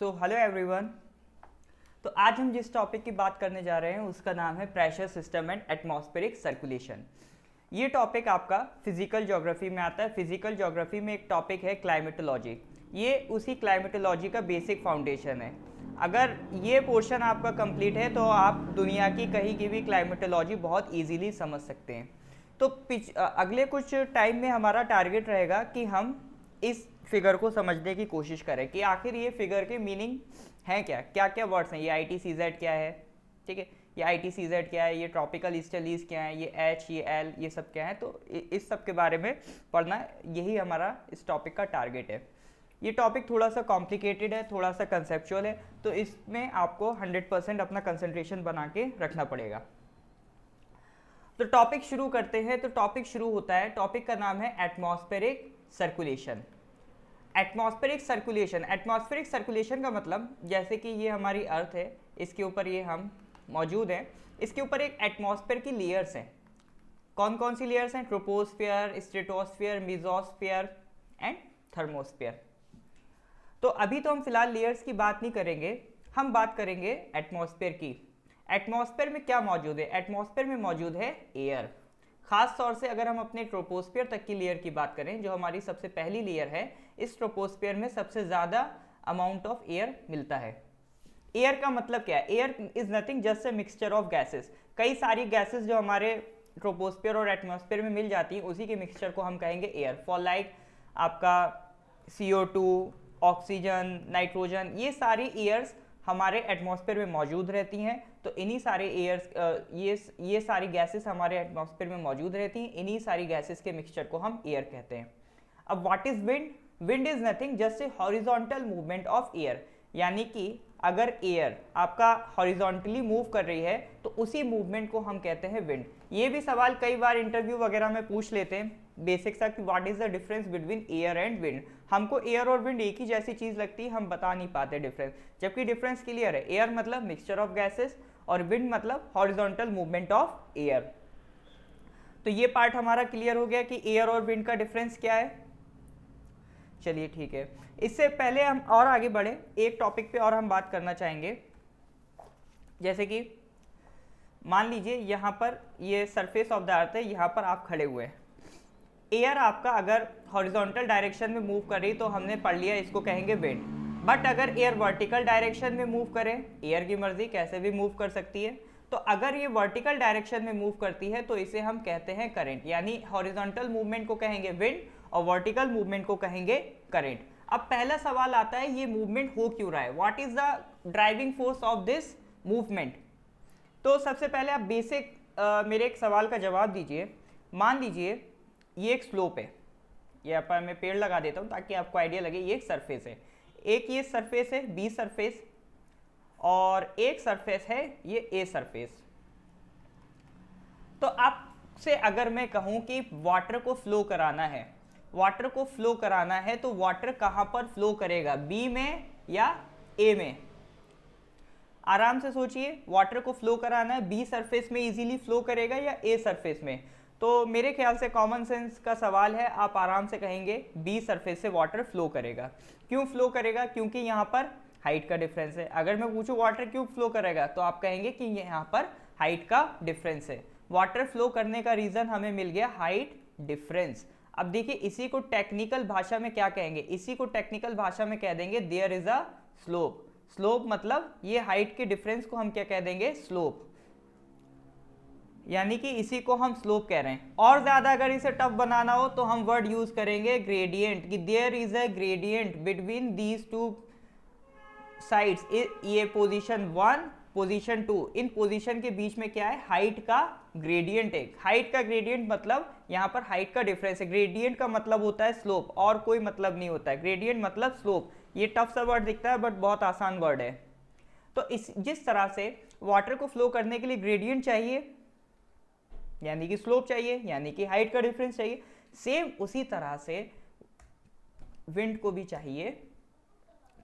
Hello everyone. तो आज हम जिस टॉपिक की बात करने जा रहे हैं उसका नाम है pressure system and atmospheric circulation. ये टॉपिक आपका फिजिकल ज्योग्राफी में आता है। फिजिकल ज्योग्राफी में एक टॉपिक है क्लाइमेटोलॉजी। ये उसी क्लाइमेटोलॉजी का बेसिक फाउंडेशन है। अगर ये पोर्शन आपका कंप्लीट है तो आप दुनिया की कहीं की भी क्लाइमेटोलॉजी बहुत ईजीली समझ सकते हैं। तो अगले कुछ टाइम में हमारा टारगेट रहेगा कि हम इस फिगर को समझने की कोशिश करें कि आखिर ये फिगर के मीनिंग हैं क्या, क्या क्या वर्ड्स हैं। ये आई टी सी जेड क्या है, ठीक है, ये आई टी सी जेड क्या है, ये ट्रॉपिकल ईस्टर्लीज क्या है, ये एच, ये एल, ये सब क्या है। तो इस सब के बारे में पढ़ना, यही हमारा इस टॉपिक का टारगेट है। ये टॉपिक थोड़ा सा कॉम्प्लिकेटेड है, थोड़ा सा कंसेप्चुअल है, तो इसमें आपको 100% अपना कंसंट्रेशन बना के रखना पड़ेगा। तो टॉपिक शुरू करते हैं। तो टॉपिक शुरू होता है, टॉपिक का नाम है atmospheric circulation. Atmospheric circulation, atmospheric circulation का मतलब जैसे कि ये हमारी अर्थ है, इसके ऊपर ये हम मौजूद हैं, इसके ऊपर एक एटमॉस्फेयर की लेयर्स हैं। कौन कौन सी लेयर्स हैं? Troposphere, stratosphere, mesosphere and thermosphere. तो अभी तो हम फिलहाल लेयर्स की बात नहीं करेंगे, हम बात करेंगे एटमॉस्फेयर की। एटमॉस्फेयर में क्या मौजूद है? एटमॉस्फेयर में मौजूद है एयर। खास तौर से अगर हम अपने ट्रोपोस्फियर तक की लेयर की बात करें, जो हमारी सबसे पहली लेयर है, इस ट्रोपोस्फियर में सबसे ज़्यादा अमाउंट ऑफ एयर मिलता है। एयर का मतलब क्या है? Air is nothing just a mixture of gases. कई सारी गैसेस जो हमारे ट्रोपोस्फियर और एटमॉस्फेयर में मिल जाती हैं, उसी के मिक्सचर को हम कहेंगे एयर। फॉर लाइक आपका CO2, ऑक्सीजन, नाइट्रोजन, ये सारी एयर्स हमारे एटमॉस्फेयर में मौजूद रहती हैं। तो इन्हीं सारे एयर्स, ये सारी गैसेस हमारे एटमॉस्फेयर में मौजूद रहती हैं। इन्हीं सारी गैसेस के मिक्सचर को हम एयर कहते हैं। अब what is wind? Wind is nothing just a horizontal movement of air. यानी कि अगर एयर आपका हॉरिजॉन्टली मूव कर रही है तो उसी मूवमेंट को हम कहते हैं विंड। ये भी सवाल कई बार इंटरव्यू वगैरह में पूछ लेते हैं बेसिक सा कि what is the difference between air and wind. हमको एयर और विंड एक ही जैसी चीज लगती है, हम बता नहीं पाते डिफरेंस, जबकि डिफरेंस क्लियर है। एयर मतलब मिक्सचर ऑफ गैसेस और विंड मतलब हॉरिजॉन्टल मूवमेंट ऑफ एयर। तो ये पार्ट हमारा क्लियर हो गया कि एयर और विंड का डिफरेंस क्या है। चलिए ठीक है, इससे पहले हम और आगे बढ़े, एक टॉपिक पे और हम बात करना चाहेंगे। जैसे कि मान लीजिए यहाँ पर ये सरफेस ऑफ द अर्थ है, यहाँ पर आप खड़े हुए हैं। एयर आपका अगर हॉरिजॉन्टल डायरेक्शन में मूव कर रही तो हमने पढ़ लिया, इसको कहेंगे विंड। बट अगर एयर वर्टिकल डायरेक्शन में मूव करे, एयर की मर्जी कैसे भी मूव कर सकती है, तो अगर ये वर्टिकल डायरेक्शन में मूव करती है तो इसे हम कहते हैं करंट। यानी हॉरिजॉन्टल मूवमेंट को कहेंगे विंड और वर्टिकल मूवमेंट को कहेंगे करंट। अब पहला सवाल आता है, ये मूवमेंट हो क्यों रहा है? What is the driving force of this movement? तो सबसे पहले आप बेसिक मेरे एक सवाल का जवाब दीजिए। मान लीजिए ये एक स्लोप है, ये पर मैं पेड़ लगा देता हूँ ताकि आपको आइडिया लगे। ये एक सरफेस है, एक ये सरफेस है बी सरफेस, और एक सरफेस है ये ए सरफेस। तो आपसे अगर मैं कहूं कि वाटर को फ्लो कराना है, वाटर को फ्लो कराना है तो वाटर कहां पर फ्लो करेगा? बी में या ए में? आराम से सोचिए, वाटर को फ्लो कराना है, बी सरफेस में इजीली फ्लो करेगा या ए सरफेस में? तो मेरे ख्याल से कॉमन सेंस का सवाल है, आप आराम से कहेंगे बी सरफेस से वाटर फ्लो करेगा। क्यों फ्लो करेगा? क्योंकि यहाँ पर हाइट का डिफरेंस है। अगर मैं पूछूं वाटर क्यों फ्लो करेगा, तो आप कहेंगे कि यहाँ पर हाइट का डिफरेंस है। वाटर फ्लो करने का रीजन हमें मिल गया हाइट डिफरेंस। अब देखिए, इसी को टेक्निकल भाषा में क्या कहेंगे? इसी को टेक्निकल भाषा में कह देंगे there is a slope. Slope मतलब ये हाइट के डिफरेंस को हम क्या कह देंगे? स्लोप। यानी कि इसी को हम स्लोप कह रहे हैं। और ज्यादा अगर इसे टफ बनाना हो तो हम वर्ड यूज करेंगे ग्रेडियंट, कि there is a gradient between these two sides. ये पोजीशन 1, पोजीशन 2, इन पोजीशन के बीच में क्या है? हाइट का ग्रेडियंट है। हाइट का ग्रेडियंट मतलब यहाँ पर हाइट का डिफरेंस है। ग्रेडियंट का मतलब होता है स्लोप, और कोई मतलब नहीं होता है। ग्रेडियंट मतलब स्लोप। ये टफ सा वर्ड दिखता है बट बहुत आसान वर्ड है। तो जिस तरह से वाटर को फ्लो करने के लिए ग्रेडियंट चाहिए, यानी कि स्लोप चाहिए, यानी कि हाइट का डिफरेंस चाहिए, सेम उसी तरह से विंड को भी चाहिए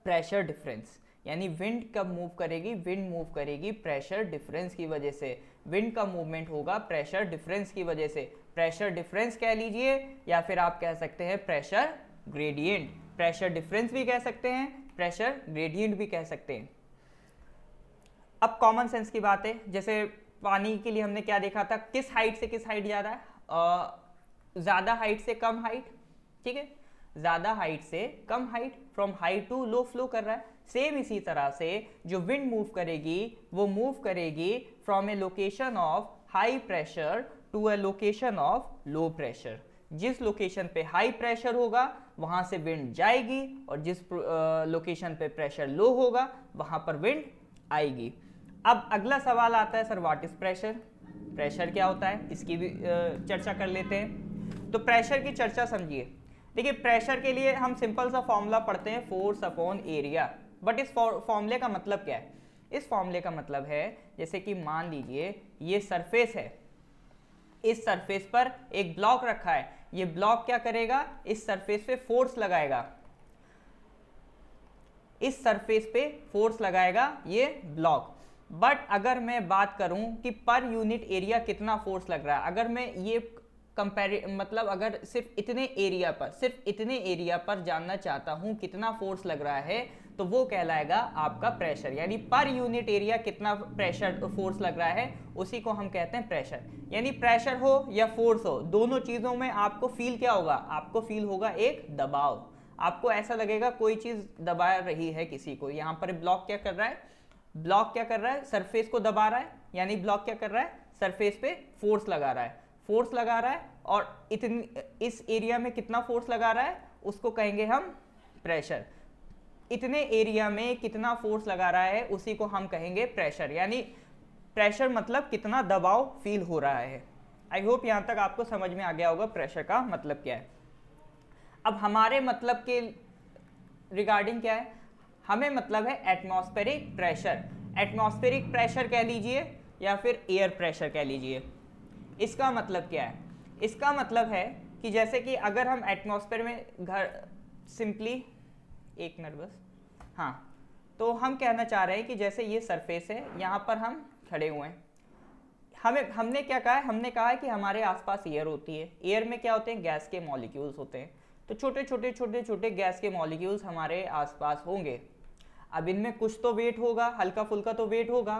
प्रेशर डिफरेंस। यानी विंड कब मूव करेगी? विंड मूव करेगी प्रेशर डिफरेंस की वजह से। विंड का मूवमेंट होगा प्रेशर डिफरेंस की वजह से। प्रेशर डिफरेंस कह लीजिए या फिर आप कह सकते हैं प्रेशर ग्रेडियंट। प्रेशर डिफरेंस भी कह सकते हैं प्रेशर ग्रेडियंट भी कह सकते हैं। अब कॉमन सेंस की बात है, जैसे पानी के लिए हमने क्या देखा था, किस हाइट से किस हाइट जा रहा है, ज़्यादा हाइट से कम हाइट, ठीक है, ज़्यादा हाइट से कम height, from high to low flow कर रहा है। सेम इसी तरह से जो विंड मूव करेगी वो मूव करेगी from a location of high pressure to a location of low pressure. जिस लोकेशन पे हाई प्रेशर होगा वहां से विंड जाएगी और जिस लोकेशन पे प्रेशर लो होगा वहां पर विंड आएगी। अब अगला सवाल आता है, sir what is pressure, pressure क्या होता है, इसकी भी चर्चा कर लेते हैं। तो प्रेशर की चर्चा समझिए। देखिए प्रेशर के लिए हम सिंपल सा फॉर्मूला पढ़ते हैं, फोर्स अपॉन एरिया। बट इस फॉर्मूले का मतलब क्या है, इस फॉर्मूले का मतलब है जैसे कि मान लीजिए ये सरफेस है, इस सरफेस पर एक ब्लॉक रखा है, ये ब्लॉक क्या करेगा, इस सरफेस पे फोर्स लगाएगा, इस सरफेस पे फोर्स लगाएगा ये ब्लॉक। बट अगर मैं बात करूं कि पर यूनिट एरिया कितना फोर्स लग रहा है, अगर मैं ये मतलब अगर सिर्फ इतने एरिया पर जानना चाहता हूं कितना फोर्स लग रहा है, तो वो कहलाएगा आपका प्रेशर। यानी पर यूनिट एरिया कितना प्रेशर फोर्स लग रहा है उसी को हम कहते हैं प्रेशर। यानी प्रेशर हो या फोर्स हो, दोनों चीजों में आपको फील क्या होगा, आपको फील होगा एक दबाव। आपको ऐसा लगेगा कोई चीज दबा रही है किसी को। यहाँ पर ब्लॉक क्या कर रहा है, ब्लॉक क्या कर रहा है, सरफेस को दबा रहा है, यानी ब्लॉक क्या कर रहा है, सरफेस पे फोर्स लगा रहा है, फोर्स लगा रहा है। और इस एरिया में कितना फोर्स लगा रहा है उसको कहेंगे हम प्रेशर। इतने एरिया में कितना फोर्स लगा रहा है उसी को हम कहेंगे प्रेशर। यानी प्रेशर मतलब कितना दबाव फील हो रहा है। आई होप यहां तक आपको समझ में आ गया होगा प्रेशर का मतलब क्या है। अब हमारे मतलब के रिगार्डिंग क्या है, हमें मतलब है एटमॉस्फेरिक प्रेशर। एटमॉस्फेरिक प्रेशर कह लीजिए या फिर एयर प्रेशर कह लीजिए। इसका मतलब क्या है, इसका मतलब है कि जैसे कि अगर हम एटमॉस्फेयर में सिंपली एक मिनट बस, हाँ, तो हम कहना चाह रहे हैं कि जैसे ये सरफेस है, यहाँ पर हम खड़े हुए हैं, हमने क्या कहा है, हमने कहा है कि हमारे आसपास एयर होती है। एयर में क्या होते हैं, गैस के मॉलिक्यूल्स होते हैं। तो छोटे छोटे गैस के मॉलिक्यूल्स हमारे आसपास होंगे। अब इनमें कुछ तो वेट होगा, हल्का फुल्का तो वेट होगा।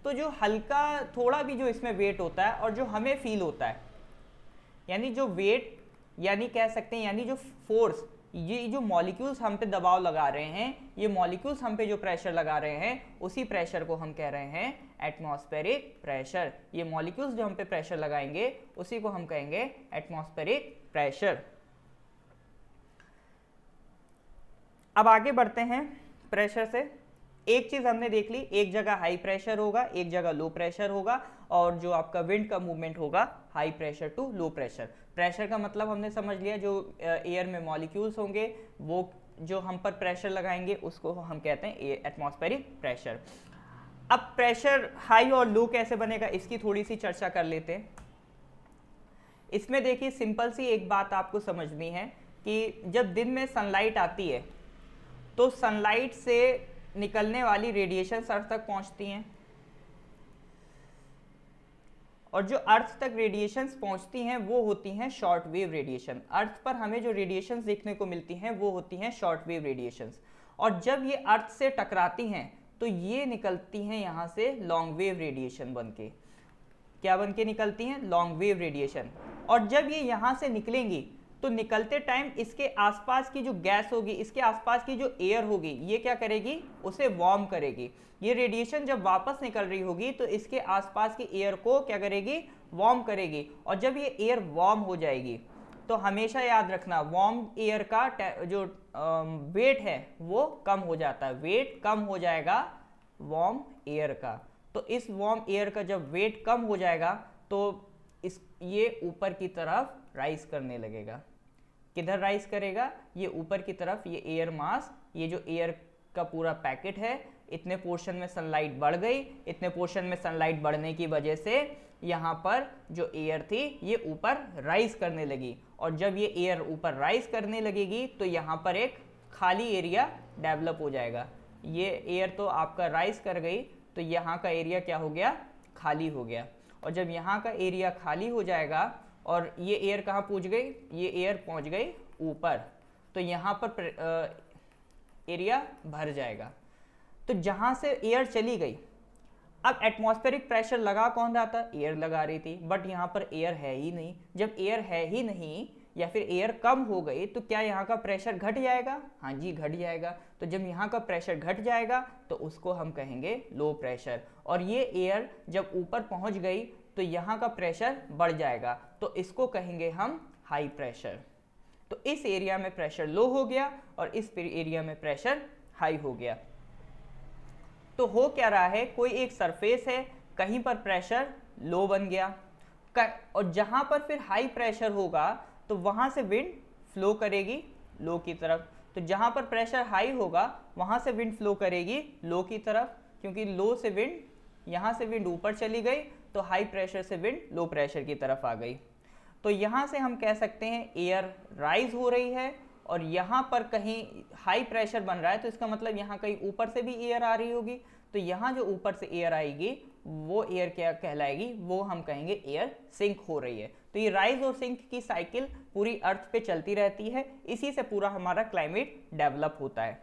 तो जो हल्का थोड़ा भी जो इसमें वेट होता है और जो हमें फील होता है, यानी जो वेट, यानी कह सकते हैं यानी जो फोर्स, ये जो मॉलिक्यूल्स हम पे दबाव लगा रहे हैं, ये मॉलिक्यूल्स हम पे जो प्रेशर लगा रहे हैं, उसी प्रेशर को हम कह रहे हैं एटमॉस्फेरिक प्रेशर। ये मॉलिक्यूल्स जो हम पे प्रेशर लगाएंगे उसी को हम कहेंगे एटमॉस्फेरिक प्रेशर। अब आगे बढ़ते हैं प्रेशर से। एक चीज हमने देख ली, एक जगह हाई प्रेशर होगा, एक जगह लो प्रेशर होगा, और जो आपका विंड का मूवमेंट होगा high pressure to low pressure. Pressure का मतलब हमने समझ लिया, जो एयर में मॉलिक्यूल्स होंगे वो जो हम पर प्रेशर लगाएंगे उसको हम कहते हैं एटमॉस्फेरिक प्रेशर। अब प्रेशर हाई और लो कैसे बनेगा इसकी थोड़ी सी चर्चा कर लेते हैं। इसमें देखिए सिंपल सी एक बात आपको समझनी है कि जब दिन में सनलाइट आती है तो सनलाइट से निकलने वाली रेडिएशन अर्थ तक पहुंचती हैं, और जो अर्थ तक रेडिएशंस पहुंचती हैं वो होती हैं शॉर्ट वेव रेडिएशन। अर्थ पर हमें जो रेडिएशंस देखने को मिलती हैं वो होती हैं शॉर्ट वेव रेडिएशंस। और जब ये अर्थ से टकराती हैं तो ये निकलती हैं यहाँ से लॉन्ग वेव रेडिएशन बनके। क्या बनके निकलती हैं, लॉन्ग वेव रेडिएशन। और जब ये यहाँ से निकलेंगी तो निकलते टाइम इसके आसपास की जो गैस होगी, इसके आसपास की जो एयर होगी, ये क्या करेगी, उसे वार्म करेगी। ये रेडिएशन जब वापस निकल रही होगी तो इसके आसपास की एयर को क्या करेगी, वार्म करेगी। और जब ये एयर वार्म हो जाएगी तो हमेशा याद रखना, वार्म एयर का जो वेट है वो कम हो जाता है, वेट कम हो जाएगा वार्म एयर का। तो इस वार्म एयर का जब वेट कम हो जाएगा तो ये ऊपर की तरफ राइज करने लगेगा। किधर राइज करेगा, ये ऊपर की तरफ। ये एयर मास, ये जो एयर का पूरा पैकेट है, इतने पोर्शन में सनलाइट बढ़ गई, इतने पोर्शन में सनलाइट बढ़ने की वजह से यहाँ पर जो एयर थी ये ऊपर राइज करने लगी। और जब ये एयर ऊपर राइज करने लगेगी तो यहाँ पर एक खाली एरिया डेवलप हो जाएगा। ये एयर तो आपका राइज कर गई तो यहाँ का एरिया क्या हो गया, खाली हो गया। और जब यहाँ का एरिया खाली हो जाएगा और ये एयर कहाँ पहुँच गई, ये एयर पहुँच गई ऊपर, तो यहाँ पर एरिया भर जाएगा। तो जहाँ से एयर चली गई, अब एटमॉस्फेरिक प्रेशर लगा कौन रहा था, एयर लगा रही थी, बट यहाँ पर एयर है ही नहीं। जब एयर है ही नहीं या फिर एयर कम हो गई तो क्या यहाँ का प्रेशर घट जाएगा, हाँ जी घट जाएगा। तो जब यहाँ का प्रेशर घट जाएगा तो उसको हम कहेंगे लो प्रेशर, और ये एयर जब ऊपर पहुँच गई तो यहाँ का प्रेशर बढ़ जाएगा, तो इसको कहेंगे हम हाई प्रेशर। तो इस एरिया में प्रेशर लो हो गया और इस एरिया में प्रेशर हाई हो गया। तो हो क्या रहा है, कोई एक सरफेस है, कहीं पर प्रेशर लो बन गया, और जहां पर फिर हाई प्रेशर होगा तो वहां से विंड फ्लो करेगी लो की तरफ। तो जहां पर प्रेशर हाई होगा वहां से विंड फ्लो करेगी लो की तरफ, क्योंकि लो से विंड, यहां से विंड ऊपर चली गई तो हाई प्रेशर से विंड लो प्रेशर की तरफ आ गई। तो यहाँ से हम कह सकते हैं एयर राइज हो रही है, और यहाँ पर कहीं हाई प्रेशर बन रहा है, तो इसका मतलब यहाँ कहीं ऊपर से भी एयर आ रही होगी। तो यहाँ जो ऊपर से एयर आएगी वो एयर क्या कहलाएगी, वो हम कहेंगे एयर सिंक हो रही है। तो ये राइज और सिंक की साइकिल पूरी अर्थ पे चलती रहती है, इसी से पूरा हमारा क्लाइमेट डेवलप होता है।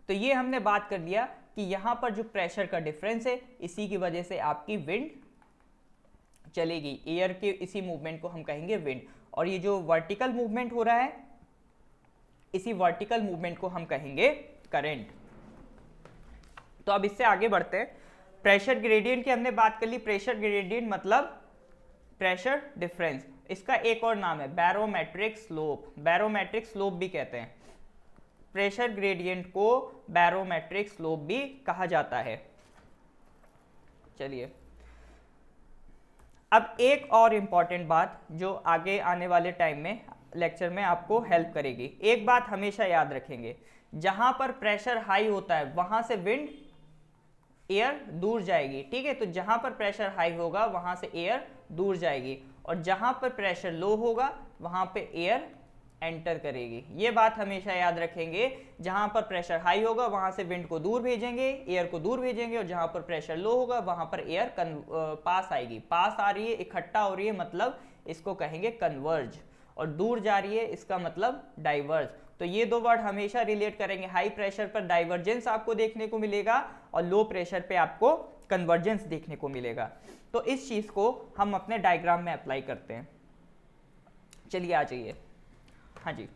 तो ये हमने बात कर लिया कि यहाँ पर जो प्रेशर का डिफरेंस है, इसी की वजह से आपकी विंड चलेगी, एयर के इसी मूवमेंट को हम कहेंगे विंड। और ये जो वर्टिकल मूवमेंट हो रहा है, इसी वर्टिकल मूवमेंट को हम कहेंगे करंट। तो अब इससे आगे बढ़ते हैं। प्रेशर ग्रेडियंट की हमने बात कर ली। प्रेशर ग्रेडियंट मतलब प्रेशर डिफरेंस, इसका एक और नाम है बैरोमेट्रिक स्लोप। बैरोमेट्रिक स्लोप भी कहते हैं, प्रेशर ग्रेडियंट को बैरोमेट्रिक स्लोप भी कहा जाता है। चलिए, अब एक और इम्पॉर्टेंट बात जो आगे आने वाले टाइम में लेक्चर में आपको हेल्प करेगी। एक बात हमेशा याद रखेंगे, जहां पर प्रेशर हाई होता है वहां से विंड, एयर दूर जाएगी, ठीक है। तो जहां पर प्रेशर हाई होगा वहां से एयर दूर जाएगी, और जहां पर प्रेशर लो होगा वहां पे एयर एंटर करेगी। ये बात हमेशा याद रखेंगे, जहां पर प्रेशर हाई होगा वहां से विंड को दूर भेजेंगे, एयर को दूर भेजेंगे, और जहां पर प्रेशर लो होगा वहां पर एयर पास आएगी। पास आ रही है, इकट्ठा हो रही है, मतलब इसको कहेंगे कन्वर्ज, और दूर जा रही है इसका मतलब डाइवर्ज। तो ये दो वर्ड हमेशा रिलेट करेंगे। हाई प्रेशर पर डाइवर्जेंस आपको देखने को मिलेगा और लो प्रेशर पे आपको कन्वर्जेंस देखने को मिलेगा। तो इस चीज को हम अपने डायग्राम में अप्लाई करते हैं। चलिए आ जाइए। हाँ जी,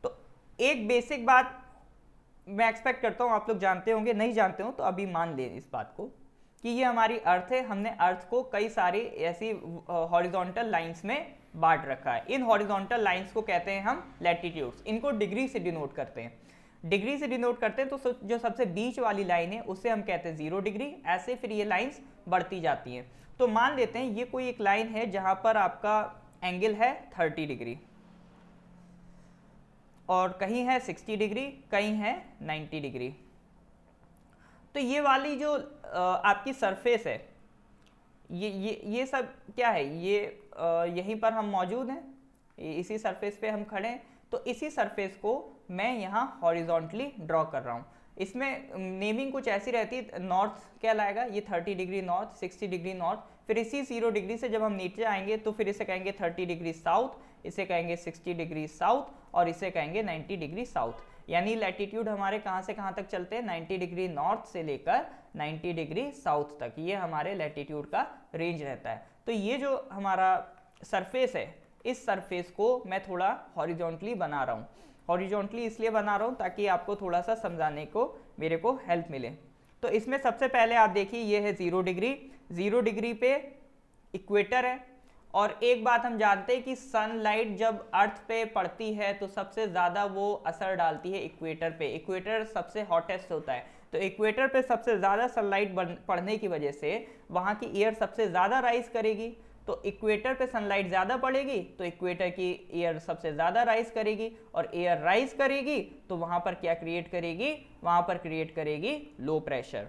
तो एक बेसिक बात मैं एक्सपेक्ट करता हूं आप लोग जानते होंगे, नहीं जानते हो तो अभी मान लें इस बात को कि ये हमारी अर्थ है। हमने अर्थ को कई सारी ऐसी हॉरिजॉन्टल लाइंस में बांट रखा है। इन हॉरिजॉन्टल लाइंस को कहते हैं हम लैटिट्यूड्स। इनको डिग्री से डिनोट करते हैं। डिग्री से डिनोट करते हैं तो जो सबसे बीच वाली लाइन है उससे हम कहते हैं 0 डिग्री। ऐसे फिर ये लाइंस बढ़ती जाती हैं। तो मान लेते हैं ये कोई एक लाइन है जहां पर आपका एंगल है 30 डिग्री, और कहीं है 60 डिग्री, कहीं है 90 डिग्री। तो ये वाली जो आपकी सरफेस है, ये सब क्या है, ये यहीं पर हम मौजूद हैं, इसी सरफेस पे हम खड़े हैं। तो इसी सरफेस को मैं यहाँ हॉरिजॉन्टली ड्रॉ कर रहा हूँ। इसमें नेमिंग कुछ ऐसी रहती है, नॉर्थ क्या लाएगा, ये 30 डिग्री नॉर्थ, 60 डिग्री नॉर्थ, फिर इसी 0 डिग्री से जब हम नीचे आएंगे तो फिर इसे कहेंगे 30 डिग्री साउथ, इसे कहेंगे 60 डिग्री साउथ, और इसे कहेंगे 90 डिग्री साउथ। यानी लैटिट्यूड हमारे कहाँ से कहाँ तक चलते हैं, 90 डिग्री नॉर्थ से लेकर 90 डिग्री साउथ तक, ये हमारे लैटिट्यूड का रेंज रहता है। तो ये जो हमारा सरफेस है, इस सरफेस को मैं थोड़ा हॉरिजॉन्टली बना रहा हूँ। हॉरिजॉन्टली इसलिए बना रहा हूँ ताकि आपको थोड़ा सा समझाने को मेरे को हेल्प मिले। तो इसमें सबसे पहले आप देखिए ये है 0 डिग्री। 0 डिग्री पे इक्वेटर है, और एक बात हम जानते हैं कि सनलाइट जब अर्थ पे पड़ती है तो सबसे ज़्यादा वो असर डालती है इक्वेटर पे। इक्वेटर सबसे हॉटेस्ट होता है, तो इक्वेटर पे सबसे ज़्यादा सनलाइट पड़ने की वजह से वहाँ की एयर सबसे ज़्यादा राइज करेगी। तो इक्वेटर पे सनलाइट ज़्यादा पड़ेगी तो इक्वेटर की एयर सबसे ज़्यादा राइज करेगी, और एयर राइज करेगी तो वहाँ पर क्या क्रिएट करेगी, वहाँ पर क्रिएट करेगी लो प्रेशर।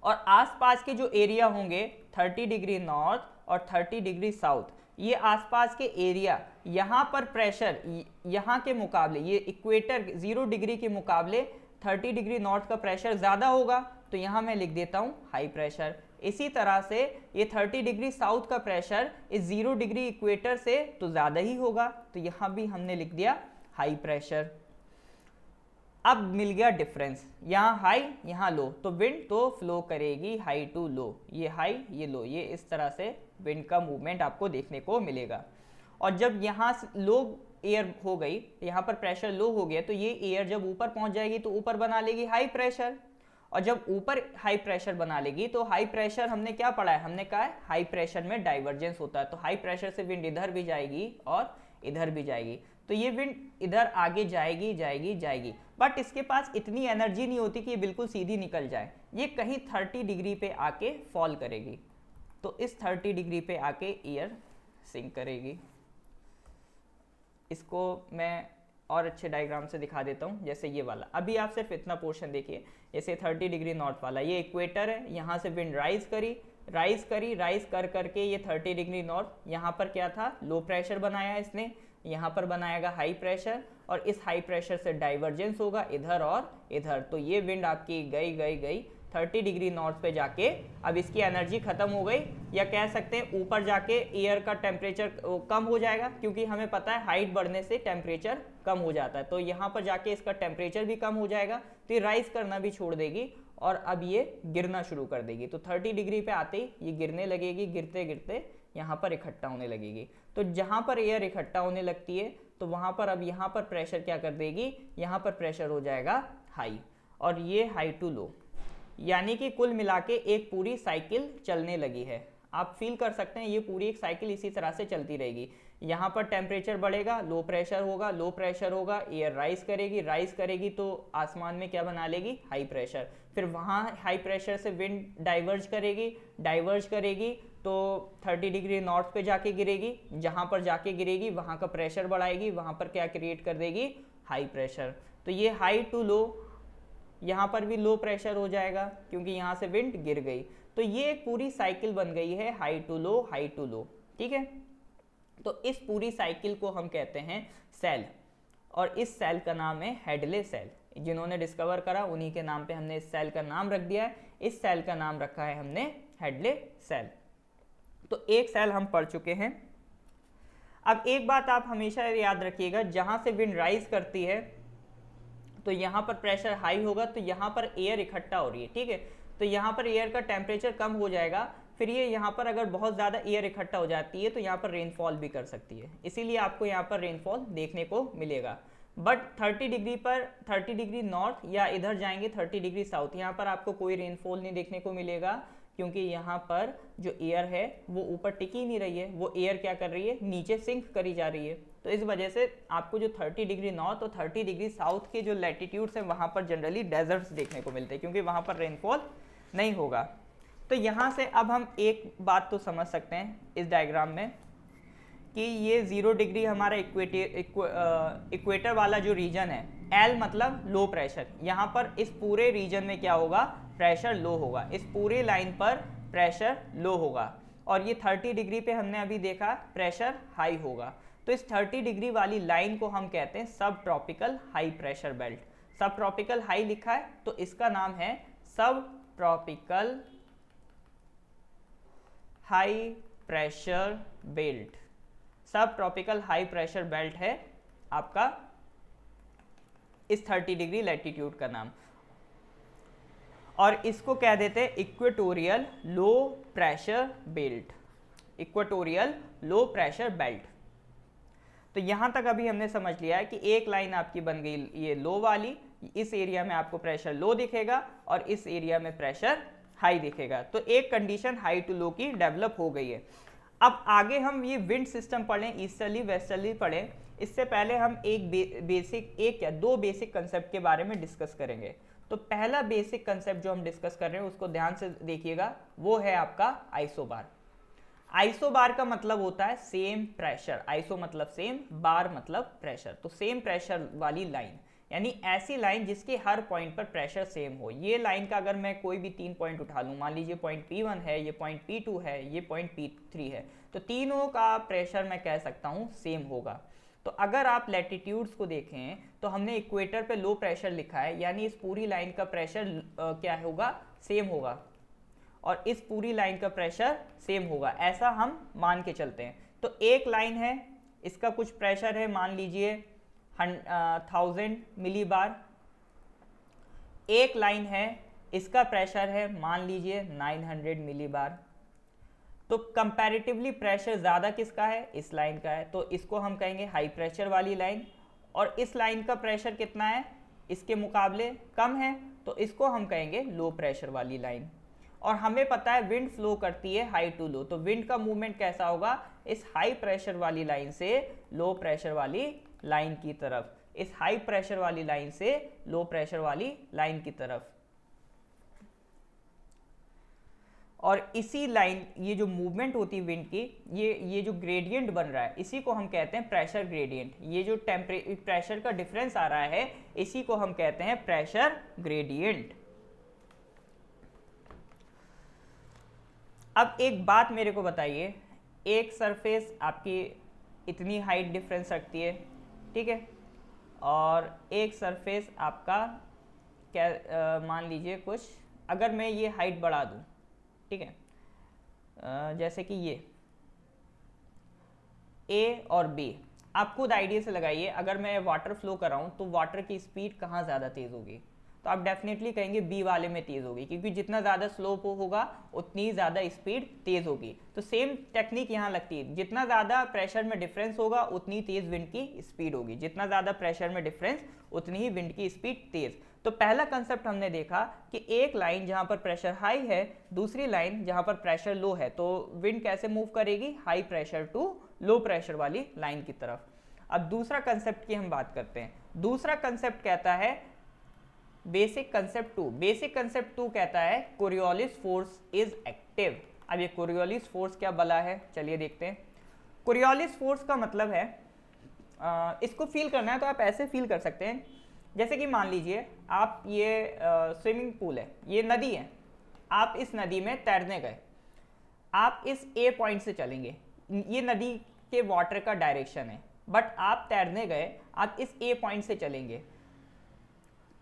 और आसपास के जो एरिया होंगे 30 डिग्री नॉर्थ और 30 डिग्री साउथ, ये आसपास के एरिया, यहाँ पर प्रेशर यहाँ के मुकाबले, ये इक्वेटर 0 डिग्री के मुकाबले 30 डिग्री नॉर्थ का प्रेशर ज़्यादा होगा, तो यहाँ मैं लिख देता हूँ हाई प्रेशर। इसी तरह से ये 30 डिग्री साउथ का प्रेशर इस 0 डिग्री इक्वेटर से तो ज़्यादा ही होगा, तो यहाँ भी हमने लिख दिया हाई प्रेशर। अब मिल गया डिफरेंस, यहाँ हाई यहाँ लो, तो विंड तो फ्लो करेगी हाई टू लो, ये हाई ये लो, ये इस तरह से विंड का मूवमेंट आपको देखने को मिलेगा। और जब यहाँ लो एयर हो गई, यहाँ पर प्रेशर लो हो गया, तो ये एयर जब ऊपर पहुंच जाएगी तो ऊपर बना लेगी हाई प्रेशर, और जब ऊपर हाई प्रेशर बना लेगी तो हाई प्रेशर हमने क्या पढ़ा है, हमने कहा है हाई प्रेशर में डाइवर्जेंस होता है, तो हाई प्रेशर से विंड इधर भी जाएगी और इधर भी जाएगी, तो ये विंड इधर आगे जाएगी जाएगी जाएगी, बट इसके पास इतनी एनर्जी नहीं होती कि ये बिल्कुल सीधी निकल जाए, ये कहीं 30 डिग्री पे आके फॉल करेगी, तो इस 30 डिग्री पे आके एयर सिंक करेगी। इसको मैं और अच्छे डायग्राम से दिखा देता हूँ, जैसे ये वाला, अभी आप सिर्फ इतना पोर्शन देखिए, जैसे 30 डिग्री नॉर्थ वाला, ये इक्वेटर है, यहाँ से विंड राइज कर करके ये 30 डिग्री नॉर्थ, यहाँ पर क्या था, लो प्रेशर बनाया इसने, यहाँ पर बनाएगा हाई प्रेशर, और इस हाई प्रेशर से डाइवर्जेंस होगा इधर और इधर, तो ये विंड आपकी गई गई गई 30 डिग्री नॉर्थ पे जाके, अब इसकी एनर्जी खत्म हो गई, या कह सकते हैं ऊपर जाके एयर का टेम्परेचर कम हो जाएगा, क्योंकि हमें पता है हाइट बढ़ने से टेम्परेचर कम हो जाता है, तो यहाँ पर जाके इसका टेम्परेचर भी कम हो जाएगा, तो ये राइज करना भी छोड़ देगी और अब ये गिरना शुरू कर देगी, तो 30 डिग्री पे आते ही ये गिरने लगेगी, गिरते गिरते यहाँ पर इकट्ठा होने लगेगी, तो जहाँ पर एयर इकट्ठा होने लगती है तो वहाँ पर अब यहाँ पर प्रेशर क्या कर देगी, यहाँ पर प्रेशर हो जाएगा हाई, और ये हाई टू लो, यानी कि कुल मिला के एक पूरी साइकिल चलने लगी है। आप फील कर सकते हैं ये पूरी एक साइकिल इसी तरह से चलती रहेगी, यहाँ पर टेम्परेचर बढ़ेगा, लो प्रेशर होगा, एयर राइज करेगी तो आसमान में क्या बना लेगी, हाई प्रेशर, फिर वहाँ हाई प्रेशर से विंड डाइवर्ज करेगी तो 30 डिग्री नॉर्थ पे जाके गिरेगी, जहाँ पर जाके गिरेगी वहाँ का प्रेशर बढ़ाएगी, वहाँ पर क्या क्रिएट कर देगी, हाई प्रेशर, तो ये हाई टू लो, यहाँ पर भी लो प्रेशर हो जाएगा क्योंकि यहाँ से विंड गिर गई, तो ये एक पूरी साइकिल बन गई है हाई टू लो, ठीक है। तो इस पूरी साइकिल को हम कहते हैं सेल, और इस सेल का नाम है हेडले सेल, जिन्होंने डिस्कवर करा उन्हीं के नाम पे हमने इस सेल का नाम रख दिया है, इस सेल का नाम रखा है हमने हेडले सेल। तो एक सेल हम पढ़ चुके हैं। अब एक बात आप हमेशा याद रखिएगा, जहां से विंड राइज करती है तो यहाँ पर प्रेशर हाई होगा, तो यहाँ पर एयर इकट्ठा हो रही है, ठीक है, तो यहाँ पर एयर का टेम्परेचर कम हो जाएगा, फिर ये यहाँ पर अगर बहुत ज़्यादा एयर इकट्ठा हो जाती है तो यहाँ पर रेनफॉल भी कर सकती है, इसीलिए आपको यहाँ पर रेनफॉल देखने को मिलेगा। बट 30 डिग्री पर 30 डिग्री नॉर्थ या इधर जाएंगे 30 डिग्री साउथ, यहाँ पर आपको कोई रेनफॉल नहीं देखने को मिलेगा, क्योंकि यहाँ पर जो एयर है वो ऊपर टिकी नहीं रही है, वो एयर क्या कर रही है, नीचे सिंक करी जा रही है, तो इस वजह से आपको जो 30 डिग्री नॉर्थ और 30 डिग्री साउथ के जो लैटिट्यूड्स हैं वहाँ पर जनरली डेजर्ट्स देखने को मिलते हैं, क्योंकि वहाँ पर रेनफॉल नहीं होगा। तो यहाँ से अब हम एक बात तो समझ सकते हैं इस डायग्राम में कि ये 0 डिग्री हमारा इक्वेटर वाला जो रीजन है, एल मतलब लो प्रेशर, यहाँ पर इस पूरे रीजन में क्या होगा, प्रेशर लो होगा, इस पूरे लाइन पर प्रेशर लो होगा, और ये 30 डिग्री पे हमने अभी देखा प्रेशर हाई होगा, तो इस 30 डिग्री वाली लाइन को हम कहते हैं सब ट्रॉपिकल हाई प्रेशर बेल्ट। सब ट्रॉपिकल हाई लिखा है तो इसका नाम है सब ट्रॉपिकल हाई प्रेशर बेल्ट। सब ट्रॉपिकल हाई प्रेशर बेल्ट है आपका इस 30 डिग्री लैटिट्यूड का नाम, और इसको कह देते हैं equatorial low pressure belt, equatorial low pressure belt. तो यहां तक अभी हमने समझ लिया है कि एक लाइन आपकी बन गई ये लो वाली, इस एरिया में आपको प्रेशर लो दिखेगा और इस एरिया में प्रेशर हाई दिखेगा, तो एक कंडीशन हाई टू लो की डेवलप हो गई है। अब आगे हम ये विंड सिस्टम पढ़ें, ईस्टर्ली वेस्टर्ली पढ़ें, इससे पहले हम दो बेसिक कंसेप्ट के बारे में डिस्कस करेंगे। तो पहला बेसिक कंसेप्ट जो हम डिस्कस कर रहे हैं उसको ध्यान से देखिएगा, वो है आपका आइसोबार। आइसोबार का मतलब होता है सेम प्रेशर, आइसो मतलब सेम, बार मतलब प्रेशर, तो सेम प्रेशर वाली लाइन, यानी ऐसी लाइन जिसके हर पॉइंट पर प्रेशर सेम हो। ये लाइन का अगर मैं कोई भी 3 पॉइंट उठा लूँ, मान लीजिए पॉइंट P1 है, ये पॉइंट P2 है, ये पॉइंट P3 है, तो तीनों का प्रेशर मैं कह सकता हूँ सेम होगा। तो अगर आप लैटिट्यूड्स को देखें तो हमने इक्वेटर पे लो प्रेशर लिखा है, यानी इस पूरी लाइन का प्रेशर क्या होगा, सेम होगा, और इस पूरी लाइन का प्रेशर सेम होगा, ऐसा हम मान के चलते हैं। तो एक लाइन है, इसका कुछ प्रेशर है मान लीजिए 1000 मिली बार। एक लाइन है, इसका प्रेशर है मान लीजिए 900 मिली बार। तो कंपैरेटिवली प्रेशर ज़्यादा किसका है, इस लाइन का है, तो इसको हम कहेंगे हाई प्रेशर वाली लाइन। और इस लाइन का प्रेशर कितना है, इसके मुकाबले कम है, तो इसको हम कहेंगे लो प्रेशर वाली लाइन। और हमें पता है विंड फ्लो करती है हाई टू लो, तो विंड का मूवमेंट कैसा होगा, इस हाई प्रेशर वाली लाइन से लो प्रेशर वाली लाइन की तरफ, इस हाई प्रेशर वाली लाइन से लो प्रेशर वाली लाइन की तरफ। और इसी लाइन, ये जो मूवमेंट होती है विंड की, ये जो ग्रेडियंट बन रहा है, इसी को हम कहते हैं प्रेशर ग्रेडियंट। ये जो प्रेशर का डिफरेंस आ रहा है, इसी को हम कहते हैं प्रेशर ग्रेडियंट। अब एक बात मेरे को बताइए, एक सरफेस आपकी इतनी हाइट डिफरेंस रखती है, ठीक है, और एक सरफेस आपका क्या मान लीजिए कुछ, अगर मैं ये हाइट बढ़ा दूं, ठीक है, जैसे कि ये ए और बी, आप खुद आइडिया से लगाइए, अगर मैं वाटर फ्लो कर रहा हूँ तो वाटर की स्पीड कहाँ ज़्यादा तेज़ होगी, तो आप डेफिनेटली कहेंगे बी वाले में तेज़ होगी, क्योंकि जितना ज़्यादा स्लोप होगा उतनी ज़्यादा स्पीड तेज़ होगी। तो सेम टेक्निक यहाँ लगती है, जितना ज़्यादा प्रेशर में डिफरेंस होगा उतनी तेज़ विंड की स्पीड होगी, जितना ज़्यादा प्रेशर में डिफरेंस उतनी ही विंड की स्पीड तेज़। तो पहला कंसेप्ट हमने देखा कि एक लाइन जहाँ पर प्रेशर हाई है, दूसरी लाइन जहाँ पर प्रेशर लो है, तो विंड कैसे मूव करेगी, high pressure to low pressure वाली लाइन की तरफ। अब दूसरा कंसेप्ट की हम बात करते हैं। दूसरा कंसेप्ट कहता है बेसिक कंसेप्ट 2। बेसिक कंसेप्ट 2 कहता है कोरियोलिस फोर्स इज एक्टिव। अब ये कोरियोलिस फोर्स क्या बला है, चलिए देखते हैं। कोरियोलिस फोर्स का मतलब है, इसको फील करना है तो आप ऐसे फील कर सकते हैं, जैसे कि मान लीजिए आप ये स्विमिंग पूल है, ये नदी है, आप इस नदी में तैरने गए, आप इस ए पॉइंट से चलेंगे, ये नदी के वाटर का डायरेक्शन है, बट आप तैरने गए, आप इस ए पॉइंट से चलेंगे,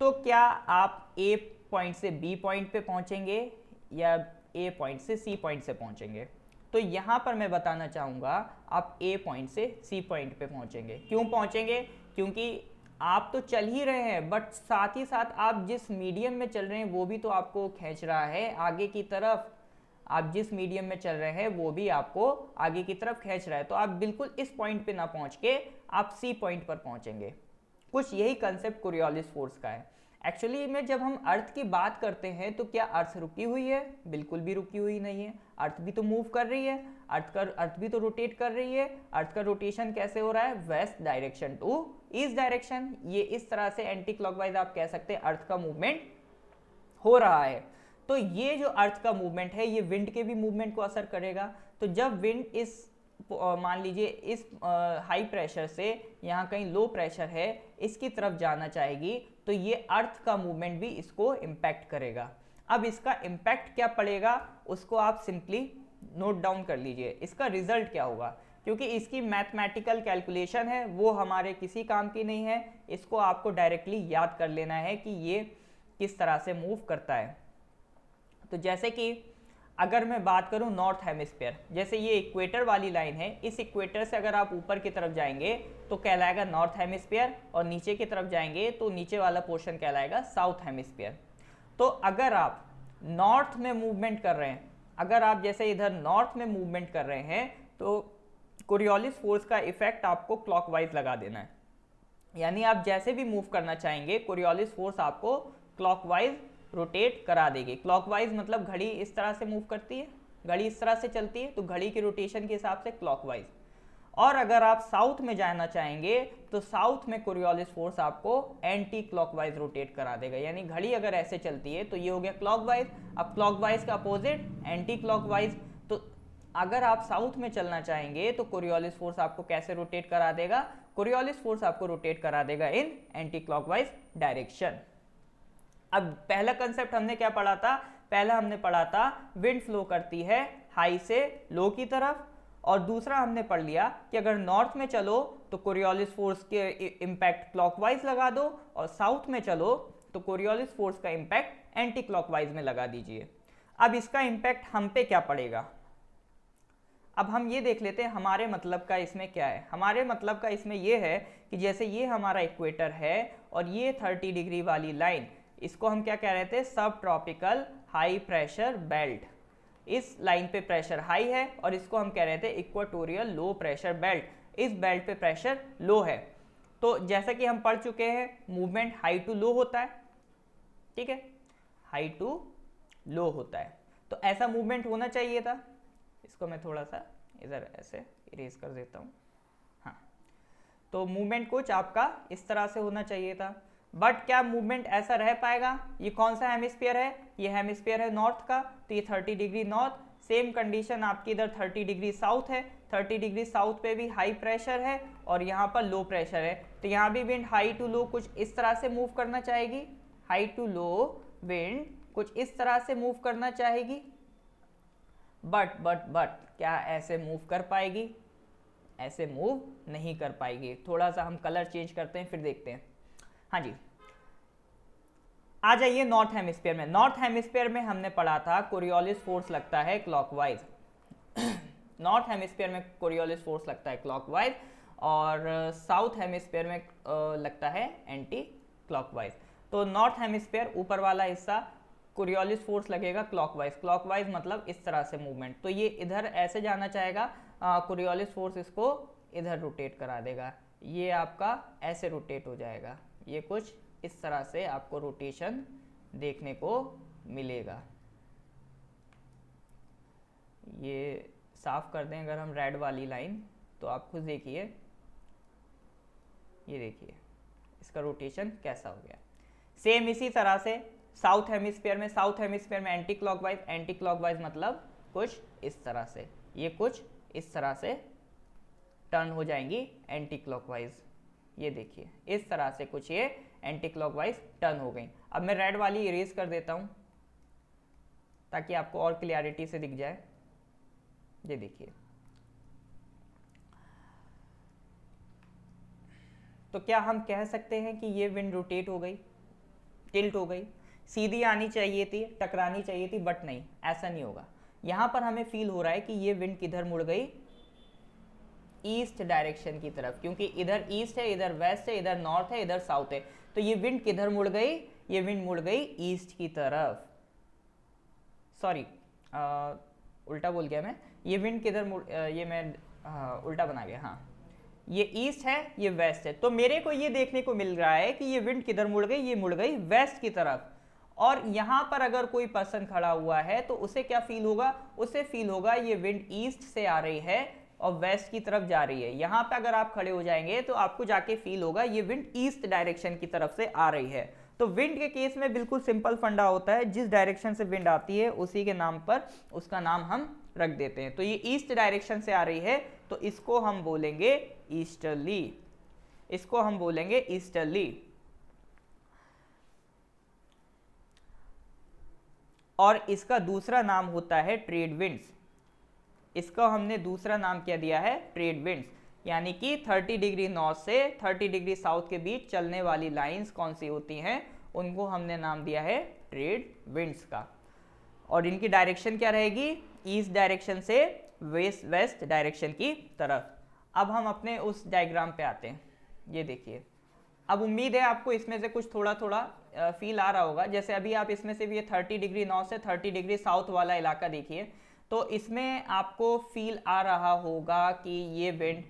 तो क्या आप ए पॉइंट से बी पॉइंट पे पहुंचेंगे या ए पॉइंट से सी पॉइंट से पहुंचेंगे? तो यहाँ पर मैं बताना चाहूँगा आप ए पॉइंट से सी पॉइंट पे पहुंचेंगे। क्यों पहुंचेंगे? क्योंकि आप तो चल ही रहे हैं, बट साथ ही साथ आप जिस मीडियम में चल रहे हैं वो भी तो आपको खींच रहा है आगे की तरफ। आप जिस मीडियम में चल रहे हैं वो भी आपको आगे की तरफ खींच रहा है, तो आप बिल्कुल इस पॉइंट पे ना पहुंच के आप सी पॉइंट पर पहुंचेंगे। कुछ यही कंसेप्ट कोरियोलिस फोर्स का है। एक्चुअली में जब हम अर्थ की बात करते हैं तो क्या अर्थ रुकी हुई है? बिल्कुल भी रुकी हुई नहीं है, अर्थ भी तो मूव कर रही है, अर्थ भी तो रोटेट कर रही है। अर्थ का रोटेशन कैसे हो रहा है? West direction to east direction. ये इस तरह से एंटी क्लॉकवाइज आप कह सकते हैं अर्थ का मूवमेंट हो रहा है। तो ये जो अर्थ का मूवमेंट है ये विंड के भी मूवमेंट को असर करेगा। तो जब विंड इस मान लीजिए इस हाई प्रेशर से यहाँ कहीं लो प्रेशर है इसकी तरफ जाना चाहेगी, तो ये अर्थ का मूवमेंट भी इसको इम्पैक्ट करेगा। अब इसका इम्पैक्ट क्या पड़ेगा उसको आप सिंपली नोट डाउन कर लीजिए, इसका रिजल्ट क्या होगा, क्योंकि इसकी मैथमेटिकल कैलकुलेशन है वो हमारे किसी काम की नहीं है। इसको आपको डायरेक्टली याद कर लेना है कि ये किस तरह से मूव करता है। तो जैसे कि अगर मैं बात करूं नॉर्थ हेमिस्फीयर, जैसे ये इक्वेटर वाली लाइन है, इस इक्वेटर से अगर आप ऊपर की तरफ जाएंगे तो कहलाएगा नॉर्थ हेमिस्फीयर, और नीचे की तरफ जाएंगे तो नीचे वाला पोर्शन कहलाएगा साउथ हेमिस्फीयर। तो अगर आप नॉर्थ में मूवमेंट कर रहे हैं, अगर आप जैसे इधर नॉर्थ में मूवमेंट कर रहे हैं तो कोरियोलिस फोर्स का इफेक्ट आपको क्लॉकवाइज लगा देना है। यानी आप जैसे भी मूव करना चाहेंगे कोरियोलिस फोर्स आपको क्लॉकवाइज रोटेट करा देगी। क्लॉकवाइज मतलब घड़ी इस तरह से मूव करती है, घड़ी इस तरह से चलती है, तो घड़ी के रोटेशन के हिसाब से क्लॉकवाइज। और अगर आप साउथ में जाना चाहेंगे तो साउथ में कोरियोलिस फोर्स आपको एंटी क्लॉकवाइज रोटेट करा देगा। यानी घड़ी अगर ऐसे चलती है तो ये हो गया क्लॉकवाइज, अब क्लॉकवाइज का अपोजिट एंटी क्लॉकवाइज। तो अगर आप साउथ में चलना चाहेंगे तो कोरियोलिस फोर्स आपको कैसे रोटेट करा देगा? कोरियोलिस फोर्स आपको रोटेट करा देगा इन एंटी क्लॉकवाइज डायरेक्शन। अब पहला कंसेप्ट हमने क्या पढ़ा था? पहला हमने पढ़ा था विंड फ्लो करती है हाई से लो की तरफ, और दूसरा हमने पढ़ लिया कि अगर नॉर्थ में चलो तो कोरियोलिस फोर्स के इम्पैक्ट क्लॉकवाइज लगा दो, और साउथ में चलो तो कोरियोलिस फोर्स का इम्पैक्ट एंटी क्लॉकवाइज में लगा दीजिए। अब इसका इम्पैक्ट हम पे क्या पड़ेगा? अब हम ये देख लेते हैं हमारे मतलब का इसमें क्या है। हमारे मतलब का इसमें ये है कि जैसे ये हमारा इक्वेटर है और ये 30 डिग्री वाली लाइन, इसको हम क्या कह रहे थे, सब ट्रॉपिकल हाई प्रेशर बेल्ट। इस लाइन पे प्रेशर हाई है और इसको हम कह रहे थे इक्वाटोरियल लो प्रेशर बेल्ट। इस बेल्ट पे प्रेशर लो है। तो जैसा कि हम पढ़ चुके हैं मूवमेंट हाई टू लो होता है, ठीक है, हाई टू लो होता है। तो ऐसा मूवमेंट होना चाहिए था। इसको मैं थोड़ा सा इधर ऐसे इरेज कर देता हूँ। हाँ, तो मूवमेंट कुछ आपका इस तरह से होना चाहिए था। बट क्या मूवमेंट ऐसा रह पाएगा? ये कौन सा हेमिस्फीयर है? ये हेमिस्फीयर है नॉर्थ का, तो ये 30 डिग्री नॉर्थ। सेम कंडीशन आपकी इधर 30 डिग्री साउथ है। 30 डिग्री साउथ पे भी हाई प्रेशर है और यहाँ पर लो प्रेशर है। तो यहाँ भी विंड हाई टू लो कुछ इस तरह से मूव करना चाहेगी। हाई टू लो विंड कुछ इस तरह से मूव करना चाहेगी। बट क्या ऐसे मूव कर पाएगी? ऐसे मूव नहीं कर पाएगी। थोड़ा सा हम कलर चेंज करते हैं फिर देखते हैं। हाँ जी, आ जाइए नॉर्थ हेमिस्फीयर में। नॉर्थ हेमिस्फीयर में हमने पढ़ा था कोरियोलिस फोर्स लगता है क्लॉकवाइज। नॉर्थ हेमिस्फीयर में कोरियोलिस फोर्स लगता है क्लॉकवाइज और साउथ हेमिस्फीयर में लगता है एंटी क्लॉकवाइज। तो नॉर्थ हेमिस्फीयर ऊपर वाला हिस्सा कोरियोलिस फोर्स लगेगा क्लॉकवाइज। क्लॉकवाइज मतलब इस तरह से मूवमेंट। तो ये इधर ऐसे जाना चाहेगा, कोरियोलिस फोर्स इसको इधर रोटेट करा देगा। ये आपका ऐसे रोटेट हो जाएगा। ये कुछ इस तरह से आपको रोटेशन देखने को मिलेगा। ये साफ कर दें अगर हम रेड वाली लाइन, तो आप खुद देखिए, ये देखिए इसका रोटेशन कैसा हो गया। सेम इसी तरह से साउथ हेमिस्फीयर में एंटी क्लॉकवाइज मतलब कुछ इस तरह से, ये कुछ इस तरह से टर्न हो जाएंगी एंटी क्लॉकवाइज। ये देखिए इस तरह से कुछ ये एंटी क्लॉकवाइज टर्न हो गई। अब मैं रेड वाली इरेज कर देता हूं ताकि आपको और क्लियरिटी से दिख जाए। ये देखिए, तो क्या हम कह सकते हैं कि ये विंड रोटेट हो गई, टिल्ट हो गई? सीधी आनी चाहिए थी, टकरानी चाहिए थी, बट नहीं, ऐसा नहीं होगा। यहां पर हमें फील हो रहा है कि ये विंड किधर मुड़ गई, ईस्ट डायरेक्शन की तरफ, क्योंकि इधर ईस्ट है, इधर वेस्ट है, इधर नॉर्थ है, इधर साउथ है। तो ये विंड किधर मुड़ गई? ये विंड मुड़ गई ईस्ट की तरफ। सॉरी, उल्टा बोल गया मैं। ये विंड किधर मुड़, ये मैं उल्टा बना गया। हाँ, ये ईस्ट है, ये वेस्ट है। तो मेरे को ये देखने को मिल रहा है कि ये विंड किधर मुड़ गई, ये मुड़ गई वेस्ट की तरफ। और यहां पर अगर कोई पर्सन खड़ा हुआ है तो उसे क्या फील होगा? उसे फील होगा ये विंड ईस्ट से आ रही है और वेस्ट की तरफ जा रही है। यहां पे अगर आप खड़े हो जाएंगे तो आपको जाके फील होगा ये विंड ईस्ट डायरेक्शन की तरफ से आ रही है। तो विंड के केस में बिल्कुल सिंपल फंडा होता है, जिस डायरेक्शन से विंड आती है उसी के नाम पर उसका नाम हम रख देते हैं। तो ये ईस्ट डायरेक्शन से आ रही है तो इसको हम बोलेंगे ईस्टर्ली, इसको हम बोलेंगे ईस्टर्ली। और इसका दूसरा नाम होता है ट्रेड विंड्स। इसका हमने दूसरा नाम क्या दिया है? Trade winds. यानी कि 30 डिग्री नॉर्थ से 30 डिग्री साउथ के बीच चलने वाली लाइंस कौन सी होती हैं, उनको हमने नाम दिया है ट्रेड विंड्स का। और इनकी डायरेक्शन क्या रहेगी? ईस्ट डायरेक्शन से वेस्ट डायरेक्शन की तरफ। अब हम अपने उस डायग्राम पे आते हैं। ये देखिए, अब उम्मीद है आपको इसमें से कुछ थोड़ा थोड़ा फील आ रहा होगा। जैसे अभी आप इसमें से भी ये 30 डिग्री नॉर्थ से 30 डिग्री साउथ वाला इलाका देखिए, तो इसमें आपको फील आ रहा होगा कि ये विंड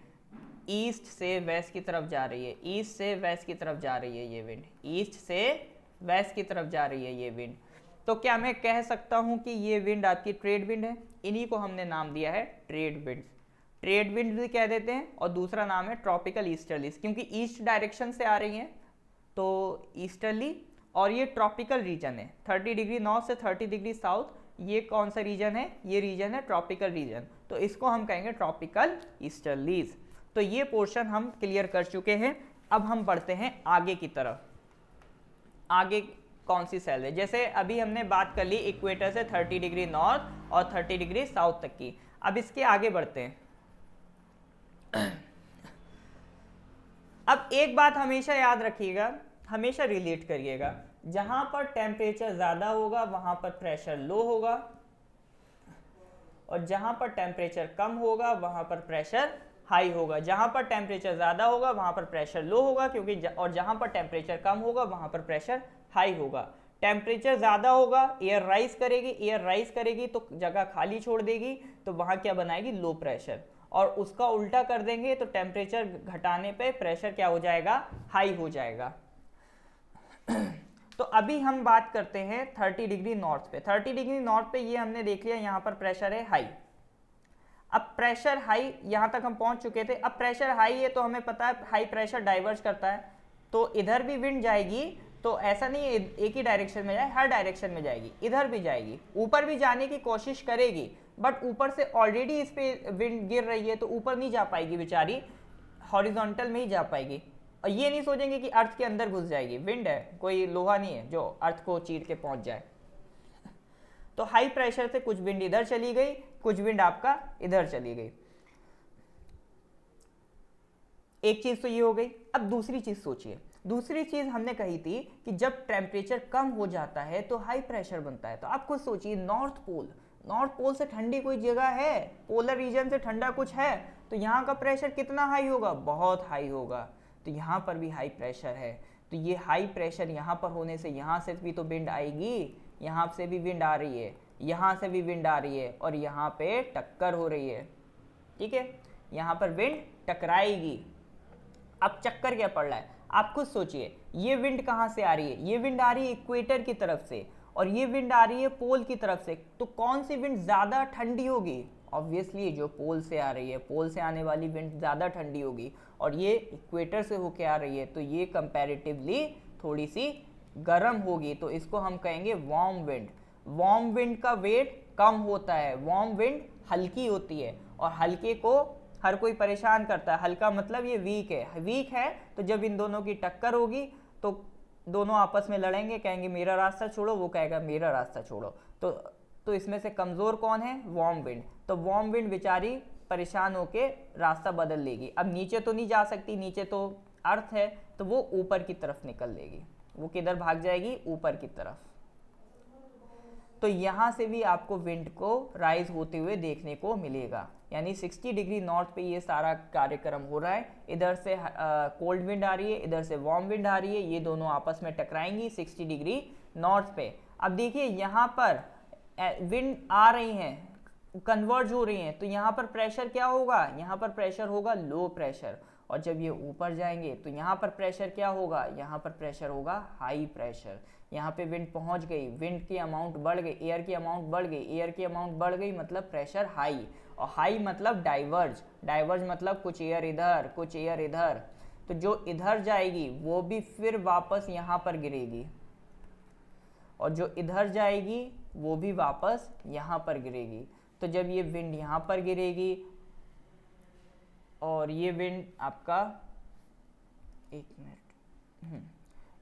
ईस्ट से वेस्ट की तरफ जा रही है, ईस्ट से वेस्ट की तरफ जा रही है ये विंड, ईस्ट से वेस्ट की तरफ जा रही है ये विंड। तो क्या मैं कह सकता हूं कि ये विंड आपकी ट्रेड विंड है? इन्हीं को हमने नाम दिया है ट्रेड विंड। ट्रेड विंड भी कह देते हैं और दूसरा नाम है ट्रॉपिकल ईस्टर्लीज, क्योंकि ईस्ट डायरेक्शन से आ रही हैं तो ईस्टर्ली। और ये ट्रॉपिकल रीजन है, 30 डिग्री नॉर्थ से 30 डिग्री साउथ, ये कौन सा रीजन है? ये रीजन है ट्रॉपिकल रीजन, तो इसको हम कहेंगे ट्रॉपिकल ईस्टर्लीज। तो ये पोर्शन हम क्लियर कर चुके हैं। अब हम बढ़ते हैं आगे की तरफ। आगे कौन सी सेल है? जैसे अभी हमने बात कर ली इक्वेटर से 30 डिग्री नॉर्थ और 30 डिग्री साउथ तक की। अब इसके आगे बढ़ते हैं। अब एक बात हमेशा याद रखिएगा, हमेशा रिलेट करिएगा, जहां पर टेम्परेचर ज्यादा होगा वहां पर प्रेशर लो होगा, और जहां पर टेम्परेचर कम होगा वहां पर प्रेशर हाई होगा, जहां पर टेम्परेचर ज़्यादा होगा वहां पर प्रेशर लो होगा, क्योंकि और जहां पर टेम्परेचर कम होगा वहां पर प्रेशर हाई होगा। टेम्परेचर ज़्यादा होगा, एयर राइज करेगी, एयर राइज करेगी तो जगह खाली छोड़ देगी, तो वहां क्या बनाएगी, लो प्रेशर। और उसका उल्टा कर देंगे तो टेम्परेचर घटाने पे प्रेशर क्या हो जाएगा, हाई हो जाएगा। तो अभी हम बात करते हैं 30 डिग्री नॉर्थ पे। 30 डिग्री नॉर्थ पे ये हमने देख लिया, यहाँ पर प्रेशर है हाई। अब प्रेशर हाई, यहाँ तक हम पहुँच चुके थे। अब प्रेशर हाई है तो हमें पता है हाई प्रेशर डाइवर्ज करता है, तो इधर भी विंड जाएगी, तो ऐसा नहीं है एक ही डायरेक्शन में जाए, हर डायरेक्शन में जाएगी, इधर भी जाएगी, ऊपर भी जाने की कोशिश करेगी, बट ऊपर से ऑलरेडी इस पे विंड गिर रही है तो ऊपर नहीं जा पाएगी बेचारी, हॉरिजॉन्टल में ही जा पाएगी। और ये नहीं सोचेंगे कि अर्थ के अंदर घुस जाएगी, विंड है, कोई लोहा नहीं है जो अर्थ को चीर के पहुंच जाए। तो हाई प्रेशर से कुछ विंड इधर चली गई, कुछ विंड आपका इधर चली गई। एक चीज तो ये हो गई। अब दूसरी चीज सोचिए, दूसरी चीज हमने कही थी कि जब टेम्परेचर कम हो जाता है तो हाई प्रेशर बनता है। तो आप खुद सोचिए, नॉर्थ पोल से ठंडी कोई जगह है, पोलर रीजन से ठंडा कुछ है, तो यहाँ का प्रेशर कितना हाई होगा, बहुत हाई होगा। तो यहाँ पर भी हाई प्रेशर है, तो ये हाई प्रेशर यहाँ पर होने से यहाँ से भी तो विंड आएगी, यहाँ से भी विंड आ रही है, यहाँ से भी विंड आ रही है, और यहाँ पे टक्कर हो रही है, ठीक है, यहाँ पर विंड टकराएगी। अब चक्कर क्या पड़ रहा है, आप खुद सोचिए, ये विंड कहाँ से आ रही है, ये विंड आ रही है इक्वेटर की तरफ से, और ये विंड आ रही है पोल की तरफ से। तो कौन सी विंड ज़्यादा ठंडी होगी, ऑब्वियसली जो पोल से आ रही है, पोल से आने वाली विंड ज़्यादा ठंडी होगी, और ये इक्वेटर से होके आ रही है तो ये कंपैरेटिवली थोड़ी सी गर्म होगी, तो इसको हम कहेंगे वार्म विंड। वार्म विंड का वेट कम होता है, वार्म विंड हल्की होती है, और हल्के को हर कोई परेशान करता है, हल्का मतलब ये वीक है, वीक है तो जब इन दोनों की टक्कर होगी तो दोनों आपस में लड़ेंगे, कहेंगे मेरा रास्ता छोड़ो, वो कहेगा मेरा रास्ता छोड़ो, तो इसमें से कमज़ोर कौन है, वार्म विंड। तो वार्म विंड बेचारी परेशान होके रास्ता बदल लेगी। अब नीचे तो नहीं जा सकती, नीचे तो अर्थ है, तो वो ऊपर की तरफ निकल लेगी, वो किधर भाग जाएगी, ऊपर की तरफ। तो यहाँ से भी आपको विंड को राइज होते हुए देखने को मिलेगा, यानी 60 डिग्री नॉर्थ पे ये सारा कार्यक्रम हो रहा है। इधर से कोल्ड विंड आ रही है, इधर से वार्म विंड आ रही है, ये दोनों आपस में टकराएंगी 60 डिग्री नॉर्थ पे। अब देखिए यहाँ पर विंड आ रही हैं, कन्वर्ज हो रही हैं, तो यहाँ पर प्रेशर क्या होगा, यहाँ पर प्रेशर होगा लो प्रेशर, और जब ये ऊपर जाएंगे तो यहाँ पर प्रेशर क्या होगा, यहाँ पर प्रेशर होगा हाई प्रेशर। यहाँ पे विंड पहुँच गई, विंड की अमाउंट बढ़ गई, एयर की अमाउंट बढ़ गई, एयर की अमाउंट बढ़ गई मतलब प्रेशर हाई, और हाई मतलब डाइवर्ज, डाइवर्ज मतलब कुछ एयर इधर कुछ एयर इधर, तो जो इधर जाएगी वो भी फिर वापस यहाँ पर गिरेगी, और जो इधर जाएगी वो भी वापस यहाँ पर गिरेगी। तो जब ये विंड यहाँ पर गिरेगी और ये विंड आपका, एक मिनट,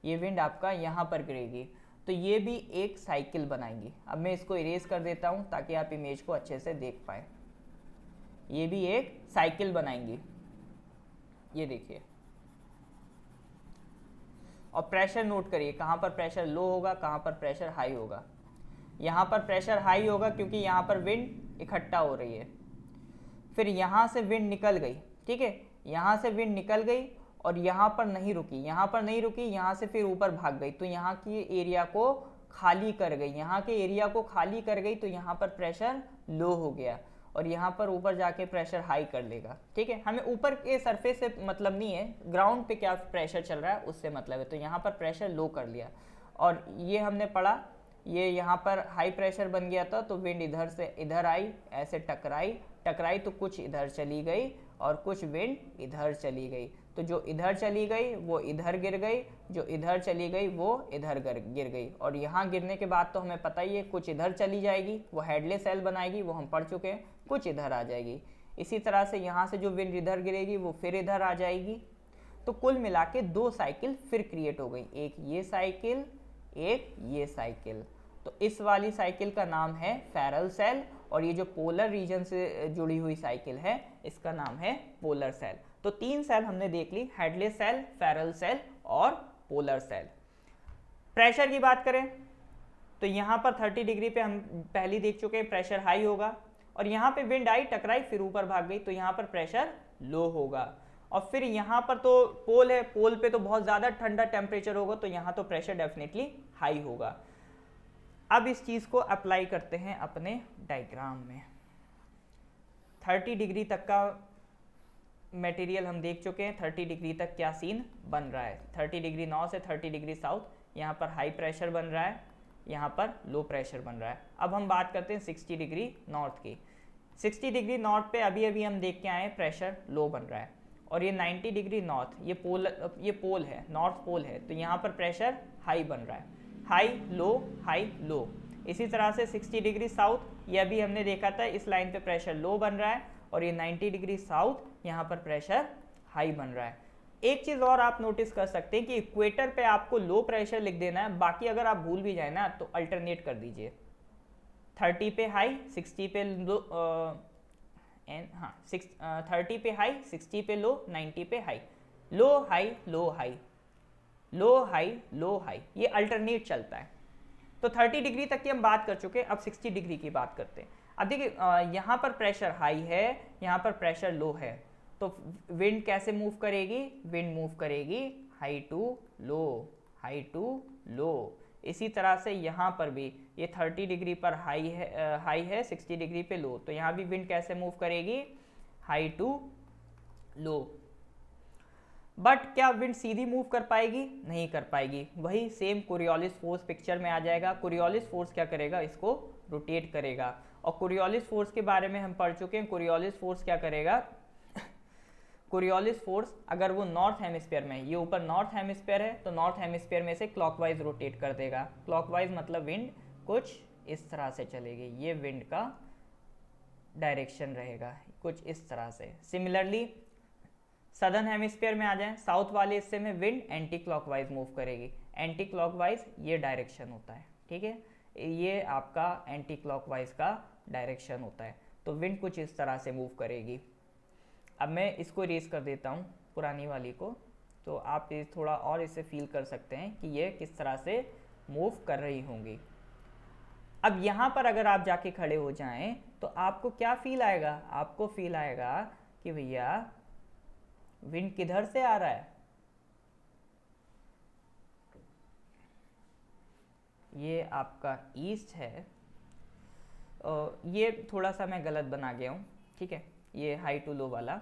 ये विंड आपका यहाँ पर गिरेगी, तो ये भी एक साइकिल बनाएंगी। अब मैं इसको इरेज कर देता हूँ ताकि आप इमेज को अच्छे से देख पाए। ये भी एक साइकिल बनाएंगी, ये देखिए, और प्रेशर नोट करिए, कहाँ पर प्रेशर लो होगा, कहाँ पर प्रेशर हाई होगा। यहाँ पर प्रेशर हाई होगा क्योंकि यहाँ पर विंड इकट्ठा हो रही है। फिर यहाँ से विंड निकल गई, ठीक है, यहाँ से विंड निकल गई और यहाँ पर नहीं रुकी, यहाँ पर नहीं रुकी, यहाँ से फिर ऊपर भाग गई, तो यहाँ की एरिया को खाली कर गई, यहाँ के एरिया को खाली कर गई, तो यहाँ पर प्रेशर लो हो गया, और यहाँ पर ऊपर जाके प्रेशर हाई कर लेगा, ठीक है। हमें ऊपर के सरफेस से मतलब नहीं है, ग्राउंड पे क्या प्रेशर चल रहा है उससे मतलब है। तो यहाँ पर प्रेशर लो कर लिया, और ये हमने पढ़ा, ये यहाँ पर हाई प्रेशर बन गया था, तो विंड इधर से इधर आई, ऐसे टकराई तो कुछ इधर चली गई और कुछ विंड इधर चली गई। तो जो इधर चली गई वो इधर गिर गई, जो इधर चली गई वो इधर गिर गई, और यहाँ गिरने के बाद तो हमें पता ही है कुछ इधर चली जाएगी, वो हेडले सेल बनाएगी, वो हम पढ़ चुके हैं, कुछ इधर आ जाएगी। इसी तरह से यहाँ से जो विंड इधर गिरेगी वो फिर इधर आ जाएगी। तो कुल मिला के दो साइकिल फिर क्रिएट हो गई, एक ये साइकिल, एक ये साइकिल। तो इस वाली साइकिल का नाम है फैरल सेल, और ये जो पोलर रीजन से जुड़ी हुई साइकिल है इसका नाम है पोलर सेल। तो तीन सेल हमने देख ली, हेडले सेल, फैरल सेल और पोलर सेल। प्रेशर की बात करें तो यहाँ पर 30 डिग्री पे हम पहले देख चुके हैं, प्रेशर हाई होगा, और यहाँ पे विंड आई, टकराई, फिर ऊपर भाग गई, तो यहाँ पर प्रेशर लो होगा। और फिर यहाँ पर तो पोल है, पोल पे तो बहुत ज़्यादा ठंडा टेम्परेचर होगा, तो यहाँ तो प्रेशर डेफिनेटली हाई होगा। अब इस चीज़ को अप्लाई करते हैं अपने डायग्राम में। 30 डिग्री तक का मटेरियल हम देख चुके हैं, 30 डिग्री तक क्या सीन बन रहा है। 30 डिग्री नॉर्थ से 30 डिग्री साउथ, यहाँ पर हाई प्रेशर बन रहा है, यहाँ पर लो प्रेशर बन रहा है। अब हम बात करते हैं 60 डिग्री नॉर्थ की। 60 डिग्री नॉर्थ पे अभी अभी हम देख के आए प्रेशर लो बन रहा है, और ये 90 डिग्री नॉर्थ, ये पोल है, नॉर्थ पोल है, तो यहाँ पर प्रेशर हाई बन रहा है, हाई लो। इसी तरह से 60 डिग्री साउथ, ये अभी हमने देखा था, इस लाइन पे प्रेशर लो बन रहा है, और ये 90 डिग्री साउथ यहाँ पर प्रेशर हाई बन रहा है। एक चीज़ और आप नोटिस कर सकते हैं कि इक्वेटर पे आपको लो प्रेशर लिख देना है, बाकी अगर आप भूल भी जाए ना तो अल्टरनेट कर दीजिए, 30 पे हाई, 60 पे लो, 30 पे हाई, 60 पे लो, 90 पे हाई, लो हाई लो हाई, लो हाई लो हाई, ये अल्टरनेट चलता है। तो 30 डिग्री तक की हम बात कर चुके हैं, अब 60 डिग्री की बात करते हैं। अब देखिए यहाँ पर प्रेशर हाई है, यहाँ पर प्रेशर लो है, तो विंड कैसे मूव करेगी, विंड मूव करेगी high to low, high to low. इसी तरह से यहाँ पर भी ये 30 डिग्री पर हाई है, 60 डिग्री पे लो, तो यहाँ भी विंड कैसे मूव करेगी, हाई टू लो। बट क्या विंड सीधी मूव कर पाएगी, नहीं कर पाएगी, वही सेम कोरियोलिस फोर्स पिक्चर में आ जाएगा। कोरियोलिस फोर्स क्या करेगा, इसको रोटेट करेगा, और कोरियोलिस फोर्स के बारे में हम पढ़ चुके हैं। कोरियोलिस फोर्स क्या करेगा, कोरियोलिस फोर्स अगर वो नॉर्थ हेमिस्फीयर में, ये ऊपर नॉर्थ हेमिस्फीयर है, तो नॉर्थ हेमिस्फीयर में से क्लॉकवाइज रोटेट कर देगा। क्लॉकवाइज मतलब विंड कुछ इस तरह से चलेगी, ये विंड का डायरेक्शन रहेगा कुछ इस तरह से। सिमिलरली सदर्न हेमिस्फीयर में आ जाएं, साउथ वाले हिस्से में विंड एंटी क्लॉकवाइज मूव करेगी। एंटी क्लॉकवाइज ये डायरेक्शन होता है, ठीक है, ये आपका एंटी क्लॉकवाइज का डायरेक्शन होता है, तो विंड कुछ इस तरह से मूव करेगी। अब मैं इसको इरेज कर देता हूँ पुरानी वाली को, तो आप ये थोड़ा और इसे फील कर सकते हैं कि ये किस तरह से मूव कर रही होंगी। अब यहाँ पर अगर आप जाके खड़े हो जाएं तो आपको क्या फील आएगा, आपको फील आएगा कि भैया विंड किधर से आ रहा है, ये आपका ईस्ट है। ये थोड़ा सा मैं गलत बना गया हूँ, ठीक है, ये हाई टू लो वाला।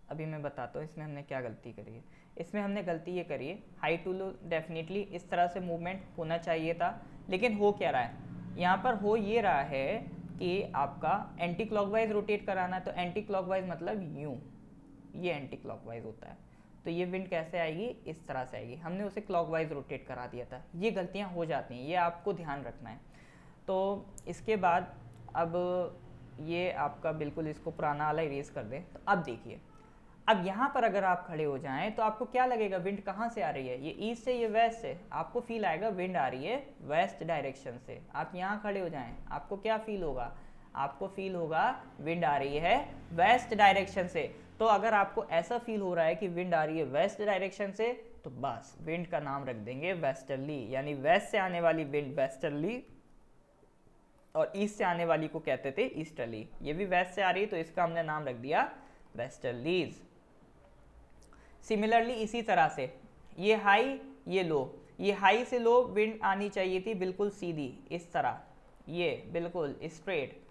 अभी मैं बताता हूँ इसमें हमने क्या गलती करी है। इसमें हमने गलती ये करी है, हाई टू लो डेफिनेटली इस तरह से मूवमेंट होना चाहिए था, लेकिन हो क्या रहा है, यहाँ पर हो ये रहा है कि आपका एंटी क्लॉकवाइज रोटेट कराना है, तो एंटी क्लॉकवाइज मतलब यूँ, ये एंटी क्लॉकवाइज होता है, तो ये विंड कैसे आएगी, इस तरह से आएगी। हमने उसे क्लॉकवाइज रोटेट करा दिया था। ये गलतियाँ हो जाती हैं, ये आपको ध्यान रखना है। तो इसके बाद अब ये आपका बिल्कुल इसको पुराना वाला इरेज कर दें, तो अब देखिए, अब यहाँ पर अगर आप खड़े हो जाएं तो आपको क्या लगेगा, विंड कहाँ से आ रही है, ये ईस्ट से, ये वेस्ट से, आपको फील आएगा विंड आ रही है वेस्ट डायरेक्शन से। आप यहाँ खड़े हो जाएं, आपको क्या फील होगा, आपको फील होगा विंड आ रही है वेस्ट डायरेक्शन से। तो अगर आपको ऐसा फील हो रहा है कि विंड आ रही है वेस्ट डायरेक्शन से, तो बस विंड का नाम रख देंगे वेस्टर्ली, यानी वेस्ट से आने वाली विंड वेस्टर्ली, और ईस्ट से आने वाली को कहते थे ईस्टर्ली। ये भी वेस्ट से आ रही है तो इसका हमने नाम रख दिया वेस्टर्लीज। सिमिलरली इसी तरह से ये हाई ये लो, ये हाई से लो विंड आनी चाहिए थी बिल्कुल सीधी इस तरह, ये बिल्कुल स्ट्रेट।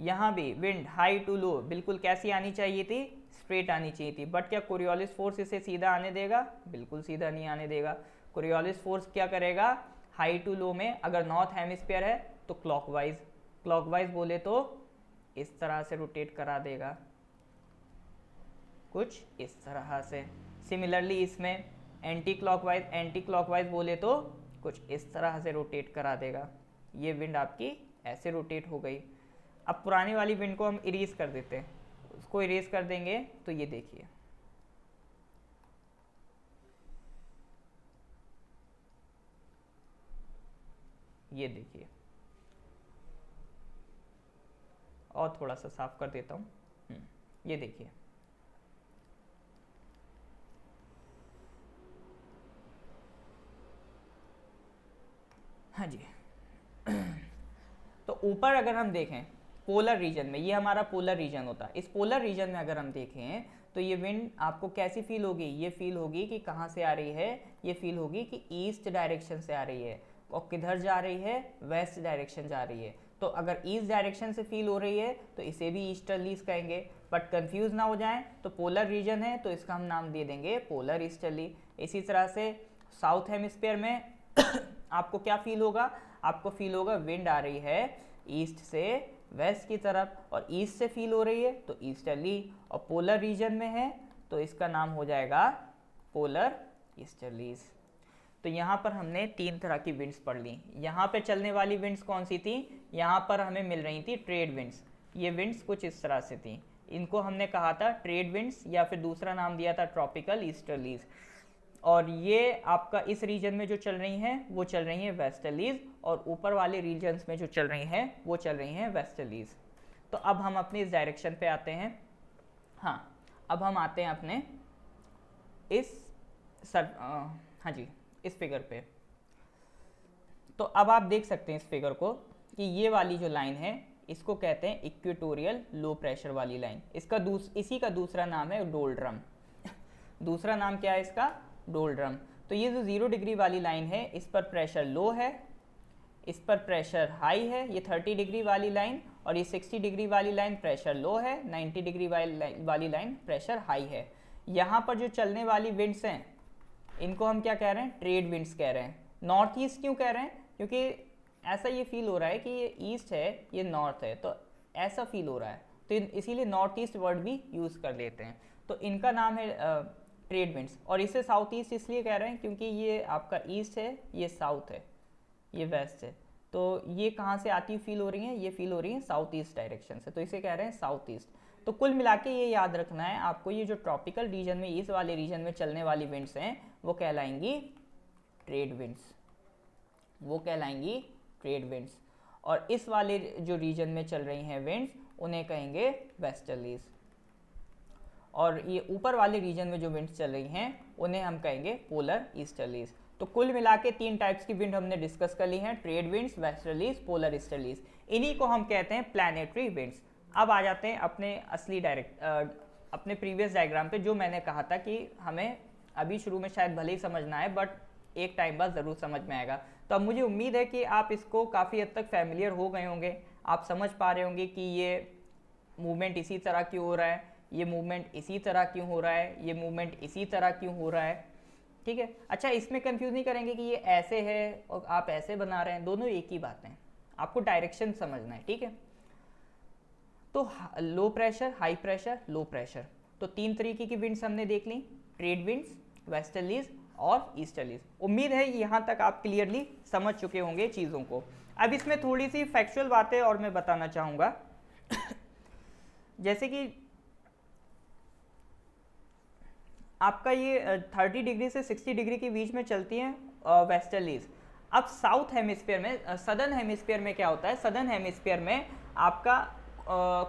यहाँ भी विंड हाई टू लो बिल्कुल कैसी आनी चाहिए थी, स्ट्रेट आनी चाहिए थी। बट क्या कोरियोलिस फोर्स इसे सीधा आने देगा, बिल्कुल सीधा नहीं आने देगा। कोरियोलिस फोर्स क्या करेगा, हाई टू लो में अगर नॉर्थ हेमिस्फीयर है तो क्लॉकवाइज, क्लॉकवाइज बोले तो इस तरह से रोटेट करा देगा कुछ इस तरह से। सिमिलरली इसमें एंटी क्लॉकवाइज बोले तो कुछ इस तरह से रोटेट करा देगा। ये विंड आपकी ऐसे रोटेट हो गई। अब पुरानी वाली विंड को हम इरेज कर देते हैं, उसको इरेज कर देंगे तो ये देखिए, ये देखिए, और थोड़ा सा साफ कर देता हूँ, ये देखिए, हाँ जी। तो ऊपर अगर हम देखें पोलर रीजन में, ये हमारा पोलर रीजन होता है। इस पोलर रीजन में अगर हम देखें तो ये विंड आपको कैसी फील होगी, ये फील होगी कि कहाँ से आ रही है, ये फील होगी कि ईस्ट डायरेक्शन से आ रही है। और किधर जा रही है, वेस्ट डायरेक्शन जा रही है। तो अगर ईस्ट डायरेक्शन से फील हो रही है तो इसे भी ईस्टर्लीज कहेंगे। बट कंफ्यूज ना हो जाएं, तो पोलर रीजन है तो इसका हम नाम दे देंगे पोलर ईस्टर्ली। इसी तरह से साउथ हेमिस्फीयर में आपको क्या फील होगा, आपको फील होगा विंड आ रही है ईस्ट से वेस्ट की तरफ, और ईस्ट से फील हो रही है तो ईस्टर्ली, और पोलर रीजन में है तो इसका नाम हो जाएगा पोलर ईस्टर्लीज। तो यहाँ पर हमने 3 तरह की विंड्स पढ़ ली। यहाँ पे चलने वाली विंड्स कौन सी थी, यहाँ पर हमें मिल रही थी ट्रेड विंड्स। ये विंड्स कुछ इस तरह से थी, इनको हमने कहा था ट्रेड विंड्स, या फिर दूसरा नाम दिया था ट्रॉपिकल ईस्टर्लीज। और ये आपका इस रीजन में जो चल रही हैं वो चल रही हैं वेस्टर्लीज, और ऊपर वाले रीजन्स में जो चल रही हैं वो चल रही हैं वेस्टर्लीज। तो अब हम अपने इस डायरेक्शन पे आते हैं। हाँ, अब हम आते हैं अपने हाँ जी, इस फिगर पे। तो अब आप देख सकते हैं इस फिगर को कि ये वाली जो लाइन है इसको कहते हैं इक्वेटोरियल लो प्रेशर वाली लाइन। इसका इसी का दूसरा नाम है डोल्ड्रम। दूसरा नाम क्या है इसका, डोल्ड्रम। तो ये जो 0 डिग्री वाली लाइन है इस पर प्रेशर लो है, इस पर प्रेशर हाई है, ये 30 डिग्री वाली लाइन, और ये 60 डिग्री वाली लाइन प्रेशर लो है, 90 डिग्री वाली लाइन प्रेशर हाई है। यहाँ पर जो चलने वाली विंड्स हैं इनको हम क्या कह रहे हैं, ट्रेड विंड्स कह रहे हैं। नॉर्थ ईस्ट क्यों कह रहे हैं, क्योंकि ऐसा ये फील हो रहा है कि ये ईस्ट है ये नॉर्थ है, तो ऐसा फील हो रहा है, तो इसीलिए नॉर्थ ईस्ट वर्ड भी यूज़ कर लेते हैं। तो इनका नाम है ट्रेड विंड्स। और इसे साउथ ईस्ट इसलिए कह रहे हैं क्योंकि ये आपका ईस्ट है, ये साउथ है, ये वेस्ट है, तो ये कहाँ से आती फील हो रही हैं, ये फील हो रही हैं साउथ ईस्ट डायरेक्शन से, तो इसे कह रहे हैं साउथ ईस्ट। तो कुल मिला के ये याद रखना है आपको, ये जो ट्रॉपिकल रीजन में इस वाले रीजन में चलने वाली विंड्स हैं वो कहलाएंगी ट्रेड विंड्स, वो कहलाएंगी ट्रेड विंड्स। और इस वाले जो रीजन में चल रही हैं विंड्स उन्हें कहेंगे वेस्टर्लीज। और ये ऊपर वाले रीजन में जो विंड्स चल रही हैं उन्हें हम कहेंगे पोलर ईस्टर्लीज। तो कुल मिला के 3 टाइप्स की विंड हमने डिस्कस कर ली हैं, trade winds, westerlies, polar easterlies. इन्हीं को हम कहते हैं प्लैनेटरी विंड्स। अब आ जाते हैं अपने असली अपने प्रीवियस डायग्राम पे, जो मैंने कहा था कि हमें अभी शुरू में शायद भले ही समझना है बट एक टाइम बाद ज़रूर समझ में आएगा। तो अब मुझे उम्मीद है कि आप इसको काफ़ी हद तक फैमिलियर हो गए होंगे, आप समझ पा रहे होंगे कि ये मूवमेंट इसी तरह क्यों हो रहा है, ये मूवमेंट इसी तरह क्यों हो रहा है, ये मूवमेंट इसी तरह क्यों हो रहा है। ठीक है, अच्छा इसमें कंफ्यूज नहीं करेंगे कि ये ऐसे है और आप ऐसे बना रहे हैं, दोनों एक ही बात है, आपको डायरेक्शन समझना है। ठीक है, तो low pressure, high pressure, low pressure, तो 3 तरीके की विंड्स हमने देख ली, ट्रेड विंड्स, वेस्टर्लीज और ईस्टर्लीज। उम्मीद है यहाँ तक आप क्लियरली समझ चुके होंगे चीज़ों को। अब इसमें थोड़ी सी फैक्चुअल बातें और मैं बताना चाहूँगा जैसे कि आपका ये 30 डिग्री से 60 डिग्री के बीच में चलती हैं वेस्टर्लीज। अब साउथ हेमिस्फीयर में, सदर्न हेमिस्फीयर में क्या होता है, सदर्न हेमिस्फीयर में आपका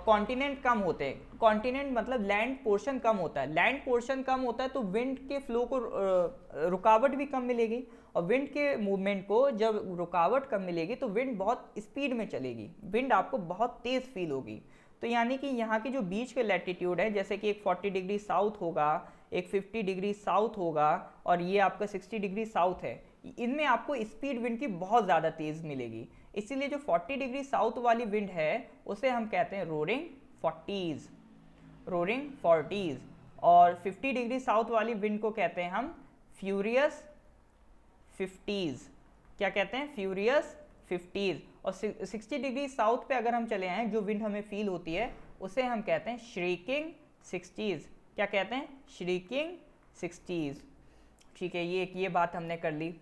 कॉन्टिनेंट कम होते हैं, कॉन्टिनेंट मतलब लैंड पोर्शन कम होता है, लैंड पोर्शन कम होता है तो विंड के फ्लो को रुकावट भी कम मिलेगी, और विंड के मूवमेंट को जब रुकावट कम मिलेगी तो विंड बहुत स्पीड में चलेगी, विंड आपको बहुत तेज़ फील होगी। तो यानी कि यहाँ की जो बीच के लैटिट्यूड है, जैसे कि एक 40 डिग्री साउथ होगा, एक 50 डिग्री साउथ होगा, और ये आपका 60 डिग्री साउथ है, इनमें आपको स्पीड विंड की बहुत ज़्यादा तेज़ मिलेगी। इसीलिए जो 40 डिग्री साउथ वाली विंड है उसे हम कहते हैं रोरिंग 40s, रोरिंग 40s, और 50 डिग्री साउथ वाली विंड को कहते हैं हम फ्यूरियस 50s। क्या कहते हैं, फ्यूरियस 50s। और 60 डिग्री साउथ पे अगर हम चले आएँ, जो विंड हमें फील होती है उसे हम कहते हैं श्रीकिंग 60s। क्या कहते हैं, श्रीकिंग 60s। ठीक है, ये बात हमने कर ली।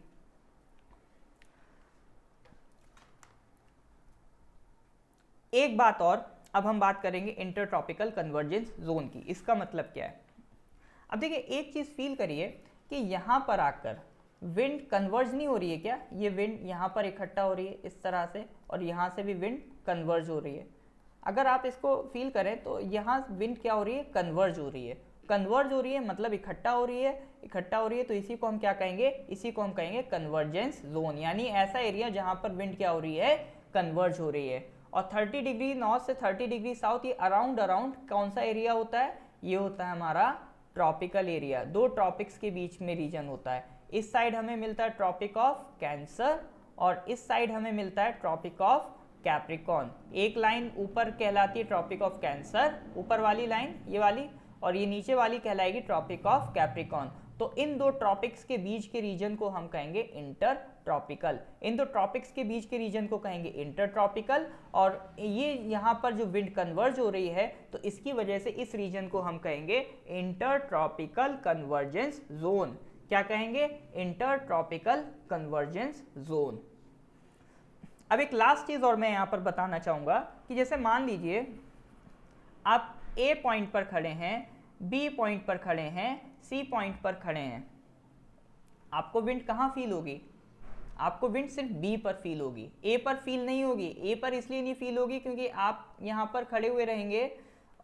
एक बात और, अब हम बात करेंगे इंटरट्रॉपिकल कन्वर्जेंस जोन की। इसका मतलब क्या है, अब देखिए एक चीज़ फील करिए कि यहाँ पर आकर विंड कन्वर्ज नहीं हो रही है क्या, ये विंड यहाँ पर इकट्ठा हो रही है इस तरह से, और यहाँ से भी विंड कन्वर्ज हो रही है। अगर आप इसको फील करें तो यहाँ विंड क्या हो रही है, कन्वर्ज हो रही है, कन्वर्ज हो रही है मतलब इकट्ठा हो रही है, इकट्ठा हो रही है, तो इसी को हम क्या कहेंगे, इसी को हम कहेंगे कन्वर्जेंस जोन, यानी ऐसा एरिया जहाँ पर विंड क्या हो रही है, कन्वर्ज हो रही है। और 30 डिग्री नॉर्थ से 30 डिग्री साउथ ये अराउंड अराउंड कौन सा एरिया होता है, ये होता है हमारा ट्रॉपिकल एरिया। दो ट्रॉपिक्स के बीच में रीजन होता है। इस साइड हमें मिलता है ट्रॉपिक ऑफ कैंसर और इस साइड हमें मिलता है ट्रॉपिक ऑफ कैप्रिकॉर्न। एक लाइन ऊपर कहलाती है ट्रॉपिक ऑफ कैंसर, ऊपर वाली लाइन ये वाली, और ये नीचे वाली कहलाएगी ट्रॉपिक ऑफ कैप्रिकॉर्न। तो इन दो ट्रॉपिक्स के बीच के रीजन को हम कहेंगे इंटर ट्रॉपिकल। इन दो ट्रॉपिक्स के बीच के रीजन को कहेंगे इंटर ट्रॉपिकल। और ये यहाँ पर जो विंड कन्वर्ज हो रही है तो इसकी वजह से इस रीजन को हम कहेंगे इंटर ट्रॉपिकल कन्वर्जेंस जोन। क्या कहेंगे, इंटर ट्रॉपिकल कन्वर्जेंस जोन। अब एक लास्ट चीज और मैं यहाँ पर बताना चाहूंगा कि जैसे मान लीजिए आप ए पॉइंट पर खड़े हैं, बी पॉइंट पर खड़े हैं, सी पॉइंट पर खड़े हैं, आपको विंड कहाँ फील होगी, आपको विंड सिर्फ बी पर फील होगी, ए पर फील नहीं होगी। ए पर इसलिए नहीं फील होगी क्योंकि आप यहाँ पर खड़े हुए रहेंगे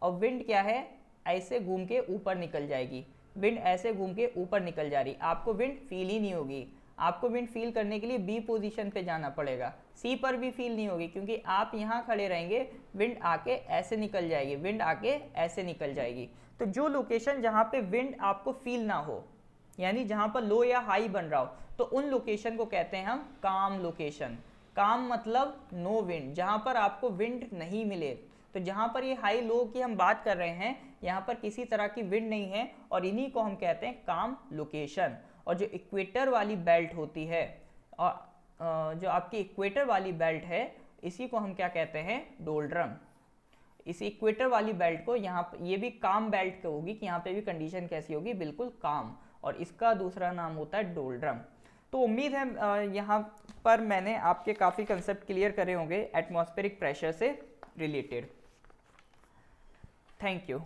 और विंड क्या है, ऐसे घूम के ऊपर निकल जाएगी, विंड ऐसे घूम के ऊपर निकल जा रही, आपको विंड फील ही नहीं होगी। आपको विंड फील करने के लिए बी पोजीशन पे जाना पड़ेगा। सी पर भी फील नहीं होगी क्योंकि आप यहाँ खड़े रहेंगे, विंड आके ऐसे निकल जाएगी, विंड आके ऐसे निकल जाएगी। तो जो लोकेशन जहाँ पे विंड आपको फील ना हो, यानी जहाँ पर लो या हाई बन रहा हो, तो उन लोकेशन को कहते हैं हम काम लोकेशन। काम मतलब नो विंड, जहाँ पर आपको विंड नहीं मिले। तो जहाँ पर ये हाई लो की हम बात कर रहे हैं, यहाँ पर किसी तरह की विंड नहीं है और इन्हीं को हम कहते हैं काम लोकेशन। और जो इक्वेटर वाली बेल्ट होती है, और जो आपकी इक्वेटर वाली बेल्ट है, इसी को हम क्या कहते हैं, डोल्ड्रम। इस इक्वेटर वाली बेल्ट को यहाँ ये भी काम बेल्ट होगी कि यहाँ पे भी कंडीशन कैसी होगी, बिल्कुल काम, और इसका दूसरा नाम होता है डोल्ड्रम। तो उम्मीद है यहाँ पर मैंने आपके काफ़ी कंसेप्ट क्लियर करे होंगे एटमॉस्फेरिक प्रेशर से रिलेटेड। Thank you.